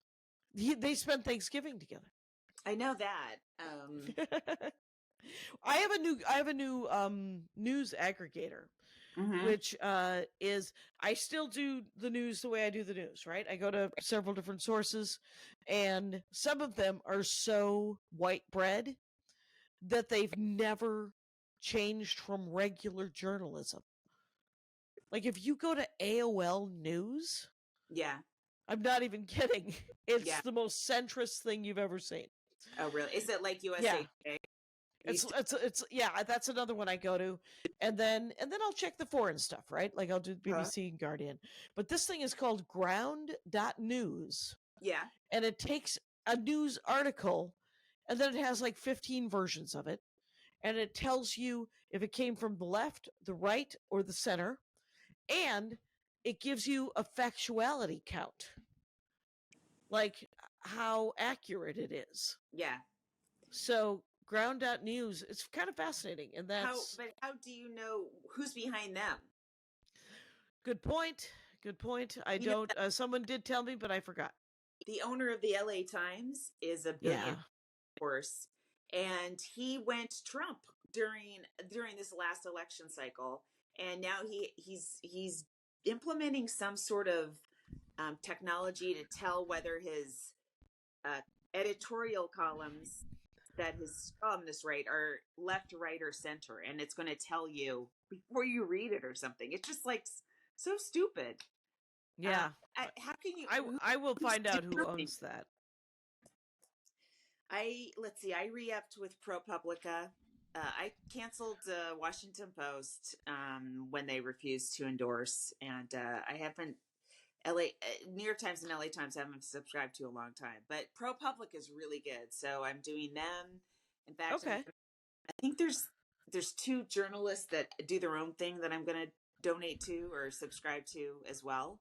[SPEAKER 3] They spend Thanksgiving together.
[SPEAKER 2] I know that.
[SPEAKER 3] I have a new news aggregator,
[SPEAKER 2] Mhm.
[SPEAKER 3] which is I still do the news the way I do the news, right? I go to several different sources, and some of them are so white bread that they've never changed from regular journalism. Like if you go to AOL News,
[SPEAKER 2] Yeah.
[SPEAKER 3] I'm not even kidding. It's
[SPEAKER 2] Yeah.
[SPEAKER 3] the most centrist thing you've ever seen.
[SPEAKER 2] Oh, really? Is it like USA
[SPEAKER 3] Yeah.
[SPEAKER 2] Today?
[SPEAKER 3] It's yeah, that's another one I go to. And then I'll check the foreign stuff, right? Like I'll do BBC and Guardian. But this thing is called ground.news.
[SPEAKER 2] Yeah.
[SPEAKER 3] And it takes a news article and then it has like 15 versions of it. And it tells you if it came from the left, the right, or the center. And it gives you a factuality count. Like how accurate it is.
[SPEAKER 2] Yeah.
[SPEAKER 3] So ground.news, it's kind of fascinating. And that's
[SPEAKER 2] how do you know who's behind them?
[SPEAKER 3] good point. Good point. I
[SPEAKER 2] You know,
[SPEAKER 3] don't someone did tell me, but I forgot.
[SPEAKER 2] the owner of the LA Times is a billionaire, of course, and he went Trump during this last election cycle, and now he's implementing some sort of technology to tell whether his editorial columns that his columnists write are left, right, or center, and it's going to tell you before you read it or something. It's just like so stupid.
[SPEAKER 3] Yeah.
[SPEAKER 2] How can you?
[SPEAKER 3] I will find out who owns that.
[SPEAKER 2] Let's see. I re-upped with ProPublica. I canceled Washington Post when they refused to endorse, and I haven't New York Times and LA Times I haven't subscribed to a long time. But ProPublica is really good, so I'm doing them. In fact,
[SPEAKER 3] Okay.
[SPEAKER 2] I think there's two journalists that do their own thing that I'm going to donate to or subscribe to as well.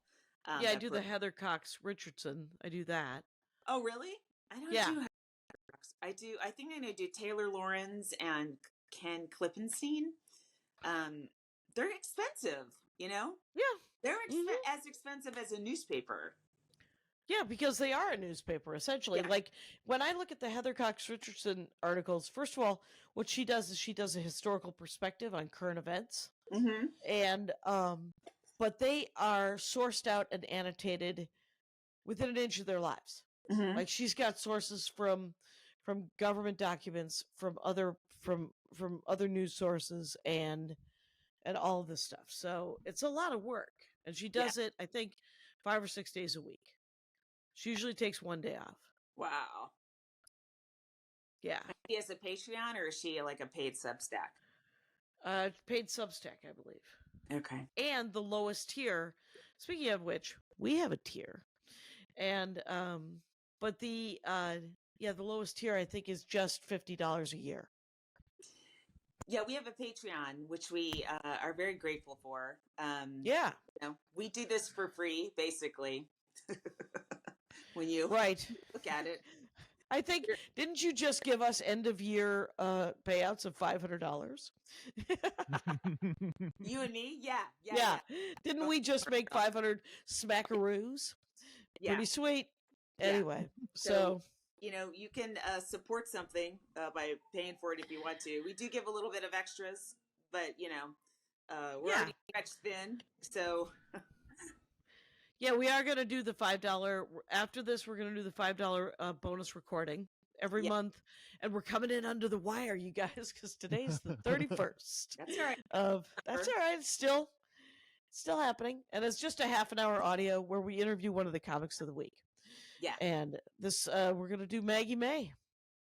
[SPEAKER 3] Yeah, I do the Heather Cox Richardson. I do that.
[SPEAKER 2] Oh, really? I don't
[SPEAKER 3] Yeah.
[SPEAKER 2] do Heather Cox. I think I'm going to do Taylor Lorenz and Ken Klippenstein. They're expensive, you know?
[SPEAKER 3] Yeah.
[SPEAKER 2] They're as expensive as a newspaper.
[SPEAKER 3] Yeah, because they are a newspaper, essentially.
[SPEAKER 2] Yeah.
[SPEAKER 3] Like, when I look at the Heather Cox Richardson articles, first of all, what she does is she does a historical perspective on current events.
[SPEAKER 2] Mm-hmm.
[SPEAKER 3] And, but they are sourced out and annotated within an inch of their lives.
[SPEAKER 2] Mm-hmm.
[SPEAKER 3] Like, she's got sources from government documents, from other news sources, and all of this stuff. So it's a lot of work. And she does it, I think, 5 or 6 days a week. She usually takes one day off.
[SPEAKER 2] Wow.
[SPEAKER 3] Yeah.
[SPEAKER 2] Is she as a Patreon or is she like a paid Substack?
[SPEAKER 3] Paid Substack, I believe.
[SPEAKER 2] Okay.
[SPEAKER 3] And the lowest tier, speaking of which, we have a tier. And but the lowest tier I think is just $50 a year.
[SPEAKER 2] Yeah, we have a Patreon, which we are very grateful for.
[SPEAKER 3] Yeah.
[SPEAKER 2] You know, we do this for free, basically. When you look at it.
[SPEAKER 3] I think, didn't you just give us end of year payouts of $500?
[SPEAKER 2] You and me? Yeah.
[SPEAKER 3] Didn't we just make 500 smackaroos?
[SPEAKER 2] Yeah.
[SPEAKER 3] Pretty sweet. Anyway,
[SPEAKER 2] so you know, you can support something by paying for it if you want to. We do give a little bit of extras, but you know, we're already stretched thin, so.
[SPEAKER 3] Yeah, we are going to do the $5. After this, we're going to do the $5 bonus recording every month. And we're coming in under the wire, you guys, because today's the 31st.
[SPEAKER 2] That's all right.
[SPEAKER 3] That's all right. It's still happening. And it's just a half an hour audio where we interview one of the comics of the week.
[SPEAKER 2] Yeah.
[SPEAKER 3] And this, we're going to do Maggie May.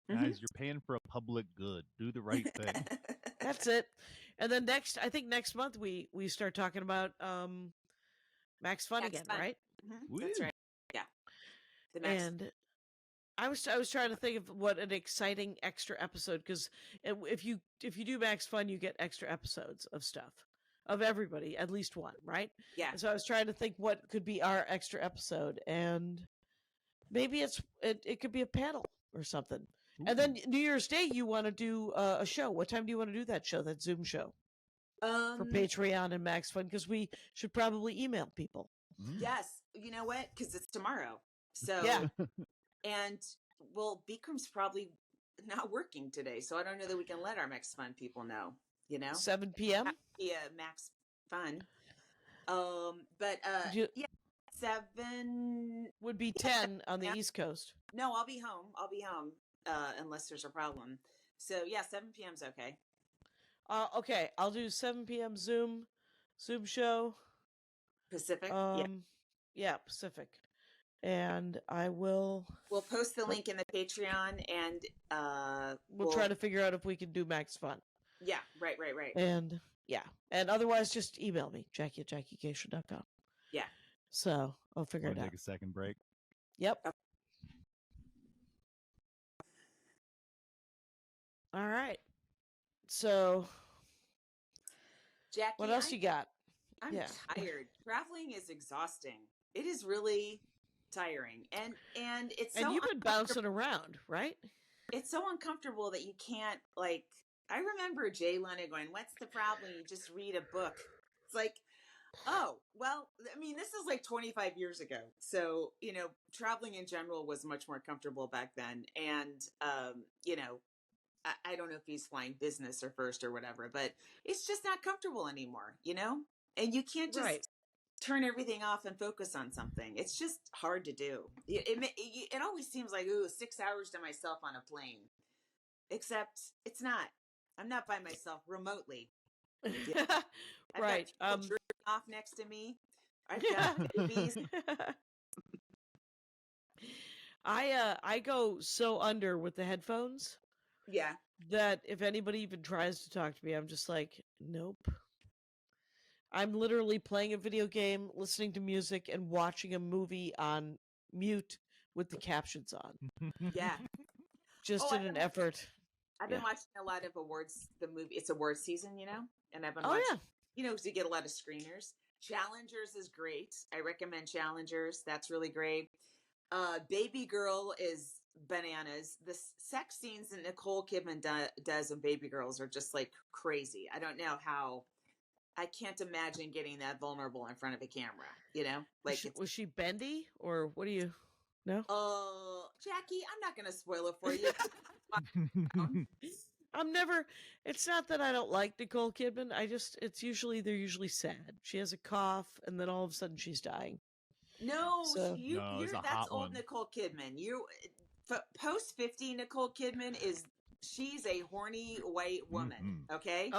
[SPEAKER 4] Guys, you're paying for a public good. Do the right thing.
[SPEAKER 3] That's it. And then next month, we start talking about Max Fun again, right?
[SPEAKER 2] Mm-hmm. That's right. Yeah.
[SPEAKER 3] And I was trying to think of what an exciting extra episode, because if you do Max Fun, you get extra episodes of stuff of everybody, at least one, right?
[SPEAKER 2] Yeah.
[SPEAKER 3] And so I was trying to think what could be our extra episode, and maybe it could be a panel or something. Ooh. And then New Year's Day, you want to do a show. What time do you want to do that show, that Zoom show? For Patreon and Max Fun, because we should probably email people.
[SPEAKER 2] Yes, you know what? Because it's tomorrow. So,
[SPEAKER 3] Yeah.
[SPEAKER 2] and well, Bikram's probably not working today. So I don't know that we can let our Max Fun people know,
[SPEAKER 3] 7 p.m.
[SPEAKER 2] Yeah, Max Fun. But
[SPEAKER 3] You-
[SPEAKER 2] yeah, 7
[SPEAKER 3] would be 10 on the East Coast.
[SPEAKER 2] No, I'll be home. Unless there's a problem. So yeah, 7 p.m. is okay.
[SPEAKER 3] Okay, I'll do 7 p.m. Zoom show.
[SPEAKER 2] Pacific.
[SPEAKER 3] Yeah, Pacific. And I will.
[SPEAKER 2] We'll post the link in the Patreon, and
[SPEAKER 3] we'll try to figure out if we can do Max Fun.
[SPEAKER 2] Yeah, right.
[SPEAKER 3] And and otherwise, just email me, Jackie@JackieKashian.com.
[SPEAKER 2] Yeah.
[SPEAKER 3] So I'll figure it out.
[SPEAKER 4] Take a second break.
[SPEAKER 3] Yep.
[SPEAKER 2] Okay.
[SPEAKER 3] All right. So,
[SPEAKER 2] Jackie,
[SPEAKER 3] what else you got?
[SPEAKER 2] I'm tired. Traveling is exhausting. It is really tiring, and it's so
[SPEAKER 3] and you've been bouncing around, right?
[SPEAKER 2] It's so uncomfortable that you can't, like. I remember Jay Leno going, "What's the problem? You just read a book." It's like, oh, well, I mean, this is like 25 years ago. So, traveling in general was much more comfortable back then. And, I don't know if he's flying business or first or whatever, but it's just not comfortable anymore, And you can't just turn everything off and focus on something. It's just hard to do. It always seems like, 6 hours to myself on a plane. Except it's not. I'm not by myself remotely. Yeah.
[SPEAKER 3] Right.
[SPEAKER 2] I've got people jerking off next to me. I've got babies.
[SPEAKER 3] I go so under with the headphones.
[SPEAKER 2] Yeah.
[SPEAKER 3] That if anybody even tries to talk to me, I'm just like, nope. I'm literally playing a video game, listening to music, and watching a movie on mute with the captions on.
[SPEAKER 2] Yeah.
[SPEAKER 3] Just in an effort.
[SPEAKER 2] I've been watching a lot of awards. The movie, it's award season, and I've been
[SPEAKER 3] watching.
[SPEAKER 2] Because you get a lot of screeners. Challengers is great. I recommend Challengers. That's really great. Baby Girl is bananas. The sex scenes that Nicole Kidman does in Baby Girls are just like crazy. I don't know how. I can't imagine getting that vulnerable in front of a camera. Like,
[SPEAKER 3] was she bendy or what do you know?
[SPEAKER 2] Jackie, I'm not going to spoil it for you.
[SPEAKER 3] It's not that I don't like Nicole Kidman. They're usually sad. She has a cough and then all of a sudden she's dying.
[SPEAKER 2] No, that's old
[SPEAKER 4] one.
[SPEAKER 2] Nicole Kidman. Post 50 Nicole Kidman she's a horny white woman.
[SPEAKER 3] Okay.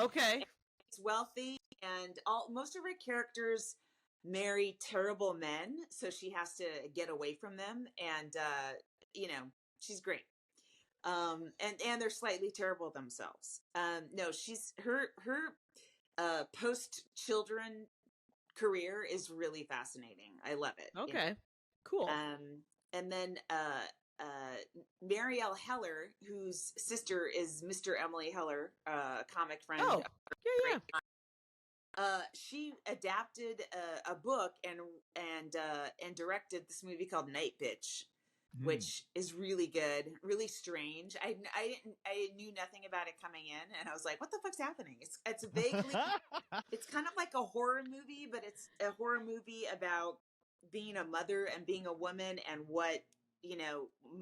[SPEAKER 2] She's wealthy, and most of her characters marry terrible men, so she has to get away from them, and she's great. And they're slightly terrible themselves. No, she's her post children career is really fascinating. I love it.
[SPEAKER 3] Okay. Cool.
[SPEAKER 2] And then Marielle Heller, whose sister is Mr. Emily Heller, comic friend.
[SPEAKER 3] Oh, yeah.
[SPEAKER 2] She adapted a book and directed this movie called Night Bitch, which is really good, really strange. I knew nothing about it coming in, and I was like, "What the fuck's happening?" It's vaguely, it's kind of like a horror movie, but it's a horror movie about being a mother and being a woman and what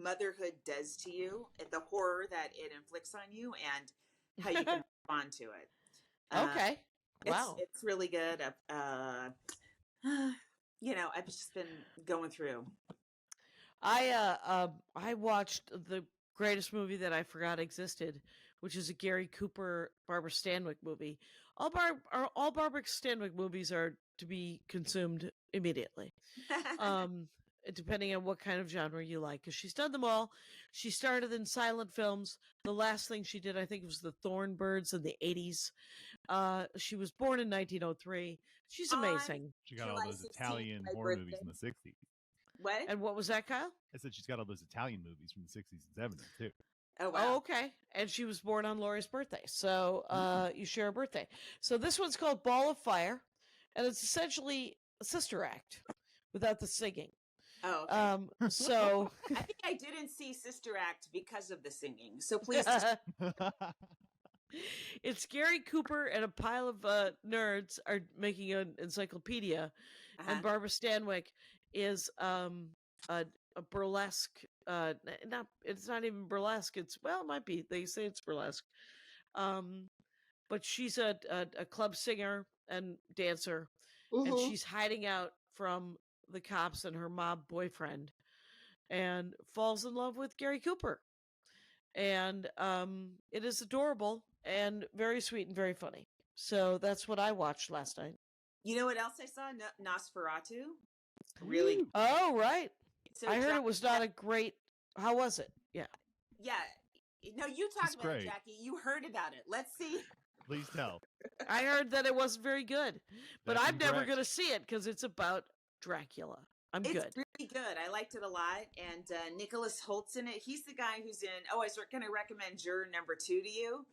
[SPEAKER 2] motherhood does to you, the horror that it inflicts on you, and how you can respond to it.
[SPEAKER 3] Okay. Wow.
[SPEAKER 2] It's really good. I've just been going through.
[SPEAKER 3] I watched the greatest movie that I forgot existed, which is a Gary Cooper, Barbara Stanwyck movie. All Barbara Stanwyck movies are to be consumed immediately. Depending on what kind of genre you like, because she's done them all. She started in silent films. The last thing she did, I think, was The Thornbirds in the 80s. She was born in 1903. She's amazing.
[SPEAKER 4] She got all those Italian horror movies in the 60s.
[SPEAKER 2] What?
[SPEAKER 3] And what was that, Kyle?
[SPEAKER 4] I said she's got all those Italian movies from the 60s and 70s, too.
[SPEAKER 2] Oh, wow.
[SPEAKER 3] Oh, okay. And she was born on Laurie's birthday. So you share a birthday. So this one's called Ball of Fire, and it's essentially a Sister Act without the singing.
[SPEAKER 2] Oh, okay.
[SPEAKER 3] So
[SPEAKER 2] I think I didn't see Sister Act because of the singing. So please.
[SPEAKER 3] It's Gary Cooper and a pile of nerds are making an encyclopedia, and Barbara Stanwyck is a burlesque. Not it's not even burlesque. It's well, it might be. They say it's burlesque. Um, but she's a club singer and dancer, and
[SPEAKER 2] Mm-hmm.
[SPEAKER 3] she's hiding out from the cops and her mob boyfriend, and falls in love with Gary Cooper. And it is adorable and very sweet and very funny. So that's what I watched last night.
[SPEAKER 2] You know what else I saw? Nosferatu. Really.
[SPEAKER 4] Woo.
[SPEAKER 3] Oh, right.
[SPEAKER 2] So
[SPEAKER 3] I heard
[SPEAKER 2] Jack-
[SPEAKER 3] it was not a great. How was it? Yeah.
[SPEAKER 2] Yeah. No, you talk
[SPEAKER 4] It's
[SPEAKER 2] about it,
[SPEAKER 4] great.
[SPEAKER 2] Jackie. You heard about it. Let's see.
[SPEAKER 4] Please tell.
[SPEAKER 3] I heard that it wasn't very good, but
[SPEAKER 4] That's
[SPEAKER 3] I'm never
[SPEAKER 4] incorrect.
[SPEAKER 3] going to see it because it's about Dracula. I'm
[SPEAKER 2] It's
[SPEAKER 3] good.
[SPEAKER 2] really good. I liked it a lot. And Nicholas Holt's in it. He's the guy who's in. Oh, I was going to recommend Juror number 2 to you.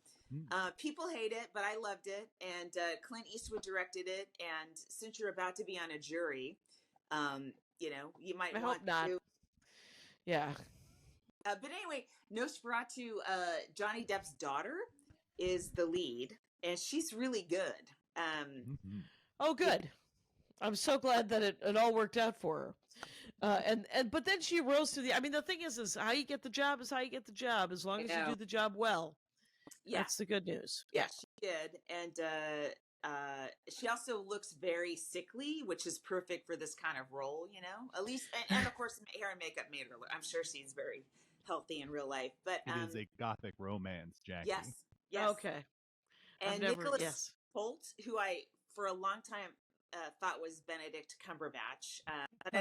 [SPEAKER 2] People hate it, but I loved it. And Clint Eastwood directed it. And since you're about to be on a jury, you might
[SPEAKER 3] I
[SPEAKER 2] want
[SPEAKER 3] hope not.
[SPEAKER 2] to.
[SPEAKER 3] Yeah.
[SPEAKER 2] But anyway, Nosferatu, Johnny Depp's daughter is the lead, and she's really good.
[SPEAKER 4] Mhm.
[SPEAKER 3] Oh, good. I'm so glad that it all worked out for her. But then she rose to the. I mean, the thing is how you get the job is how you get the job. As long as you do the job well,
[SPEAKER 2] Yeah,
[SPEAKER 3] that's the good news.
[SPEAKER 2] yeah, she did, and she also looks very sickly, which is perfect for this kind of role. At least, and of course, hair and makeup made her look. I'm sure she's very healthy in real life, but
[SPEAKER 4] It is a gothic romance, Jackie.
[SPEAKER 2] yes.
[SPEAKER 3] Okay.
[SPEAKER 2] And
[SPEAKER 3] never.
[SPEAKER 2] Nicholas
[SPEAKER 3] Yes.
[SPEAKER 2] Holt, who I for a long time thought was Benedict Cumberbatch, but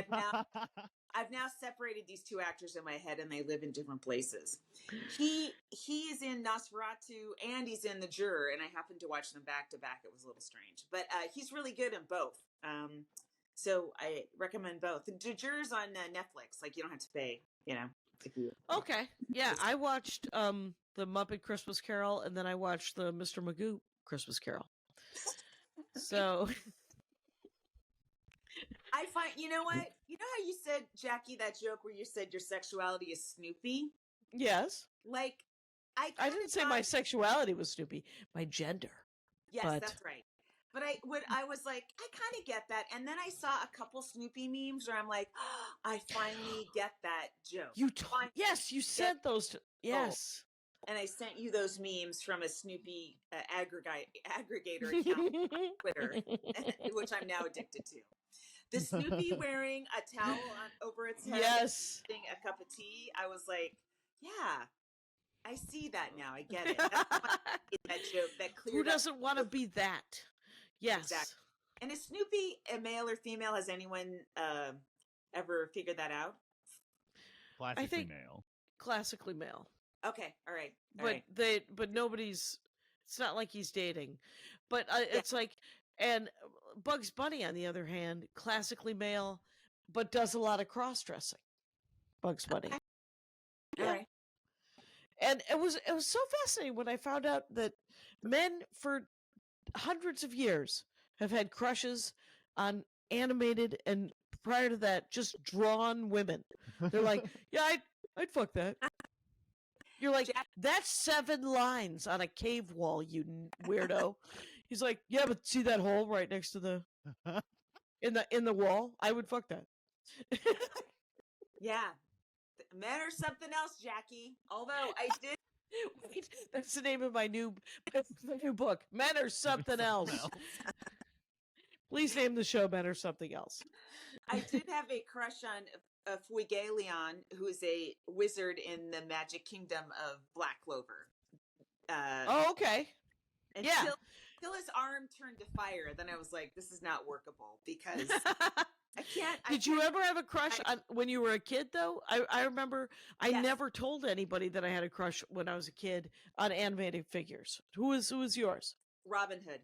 [SPEAKER 2] I've now separated these two actors in my head, and they live in different places. He is in Nosferatu, and he's in The Juror, and I happened to watch them back to back. It was a little strange, but he's really good in both. So I recommend both. The Juror's on Netflix. Like, you don't have to pay. If you.
[SPEAKER 3] Okay. Yeah, I watched the Muppet Christmas Carol, and then I watched the Mr. Magoo Christmas Carol. So
[SPEAKER 2] I find, you know what? You know how you said, Jackie, that joke where you said your sexuality is Snoopy?
[SPEAKER 3] yes,
[SPEAKER 2] Like,
[SPEAKER 3] I
[SPEAKER 2] kinda
[SPEAKER 3] didn't say my sexuality was Snoopy, my gender.
[SPEAKER 2] Yes,
[SPEAKER 3] but-
[SPEAKER 2] that's right. But I was like, I kind of get that. And then I saw a couple Snoopy memes where I'm like, oh, I finally get that joke.
[SPEAKER 3] Yes, you said those. Yes.
[SPEAKER 2] And I sent you those memes from a Snoopy aggregator account on Twitter, which I'm now addicted to. The Snoopy wearing a towel over its head,
[SPEAKER 3] Yes.
[SPEAKER 2] getting a cup of tea. I was like, yeah, I see that now. I get it. That's why I did that joke that cleared
[SPEAKER 3] Who
[SPEAKER 2] up.
[SPEAKER 3] doesn't want to be that? Yes.
[SPEAKER 2] Exactly. And is Snoopy a male or female? Has anyone ever figured that out?
[SPEAKER 4] Classically
[SPEAKER 3] think-
[SPEAKER 4] male.
[SPEAKER 3] Classically male.
[SPEAKER 2] Okay, all right.
[SPEAKER 3] But nobody's. It's not like he's dating, but it's like, and Bugs Bunny on the other hand, classically male, but does a lot of cross dressing. Bugs Bunny.
[SPEAKER 2] All right.
[SPEAKER 3] And it was so fascinating when I found out that men for hundreds of years have had crushes on animated and prior to that just drawn women. They're like, yeah, I'd fuck that. You're like, that's 7 lines on a cave wall, you weirdo. He's like, yeah, but see that hole right next to the in the wall? I would fuck that.
[SPEAKER 2] Yeah. Men are something else, Jackie. Although I did.
[SPEAKER 3] Wait, that's the name of my new book. Men are something else. Please name the show Men Are Something Else.
[SPEAKER 2] I did have a crush on Fuigelion, who is a wizard in the Magic Kingdom of Black Clover.
[SPEAKER 3] Oh, okay.
[SPEAKER 2] Until his arm turned to fire, then I was like, this is not workable because I can't.
[SPEAKER 3] Did you ever have a crush on when you were a kid, though? I remember I
[SPEAKER 2] Yes.
[SPEAKER 3] never told anybody that I had a crush when I was a kid on animated figures. Who was yours?
[SPEAKER 2] Robin Hood.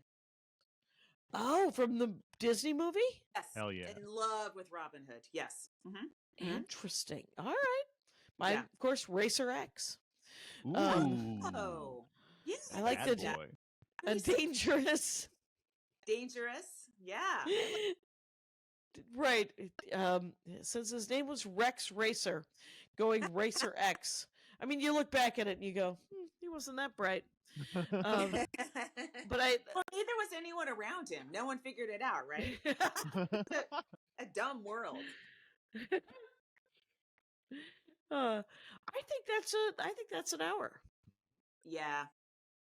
[SPEAKER 3] Oh, from the Disney movie?
[SPEAKER 2] Yes.
[SPEAKER 4] Hell yeah.
[SPEAKER 2] In love with Robin Hood. Yes. Mm-hmm.
[SPEAKER 3] Interesting. All right. Mine,
[SPEAKER 2] Yeah.
[SPEAKER 3] of course, Racer X.
[SPEAKER 4] Ooh.
[SPEAKER 2] Oh. Yeah.
[SPEAKER 3] I like
[SPEAKER 4] Bad
[SPEAKER 3] the
[SPEAKER 4] boy.
[SPEAKER 3] a dangerous.
[SPEAKER 2] Dangerous. Yeah.
[SPEAKER 3] Right. Since his name was Rex Racer, going Racer X. I mean, you look back at it and you go, he wasn't that bright. But
[SPEAKER 2] Well, neither was anyone around him. No one figured it out, right? A dumb world.
[SPEAKER 3] I think that's an hour.
[SPEAKER 2] Yeah.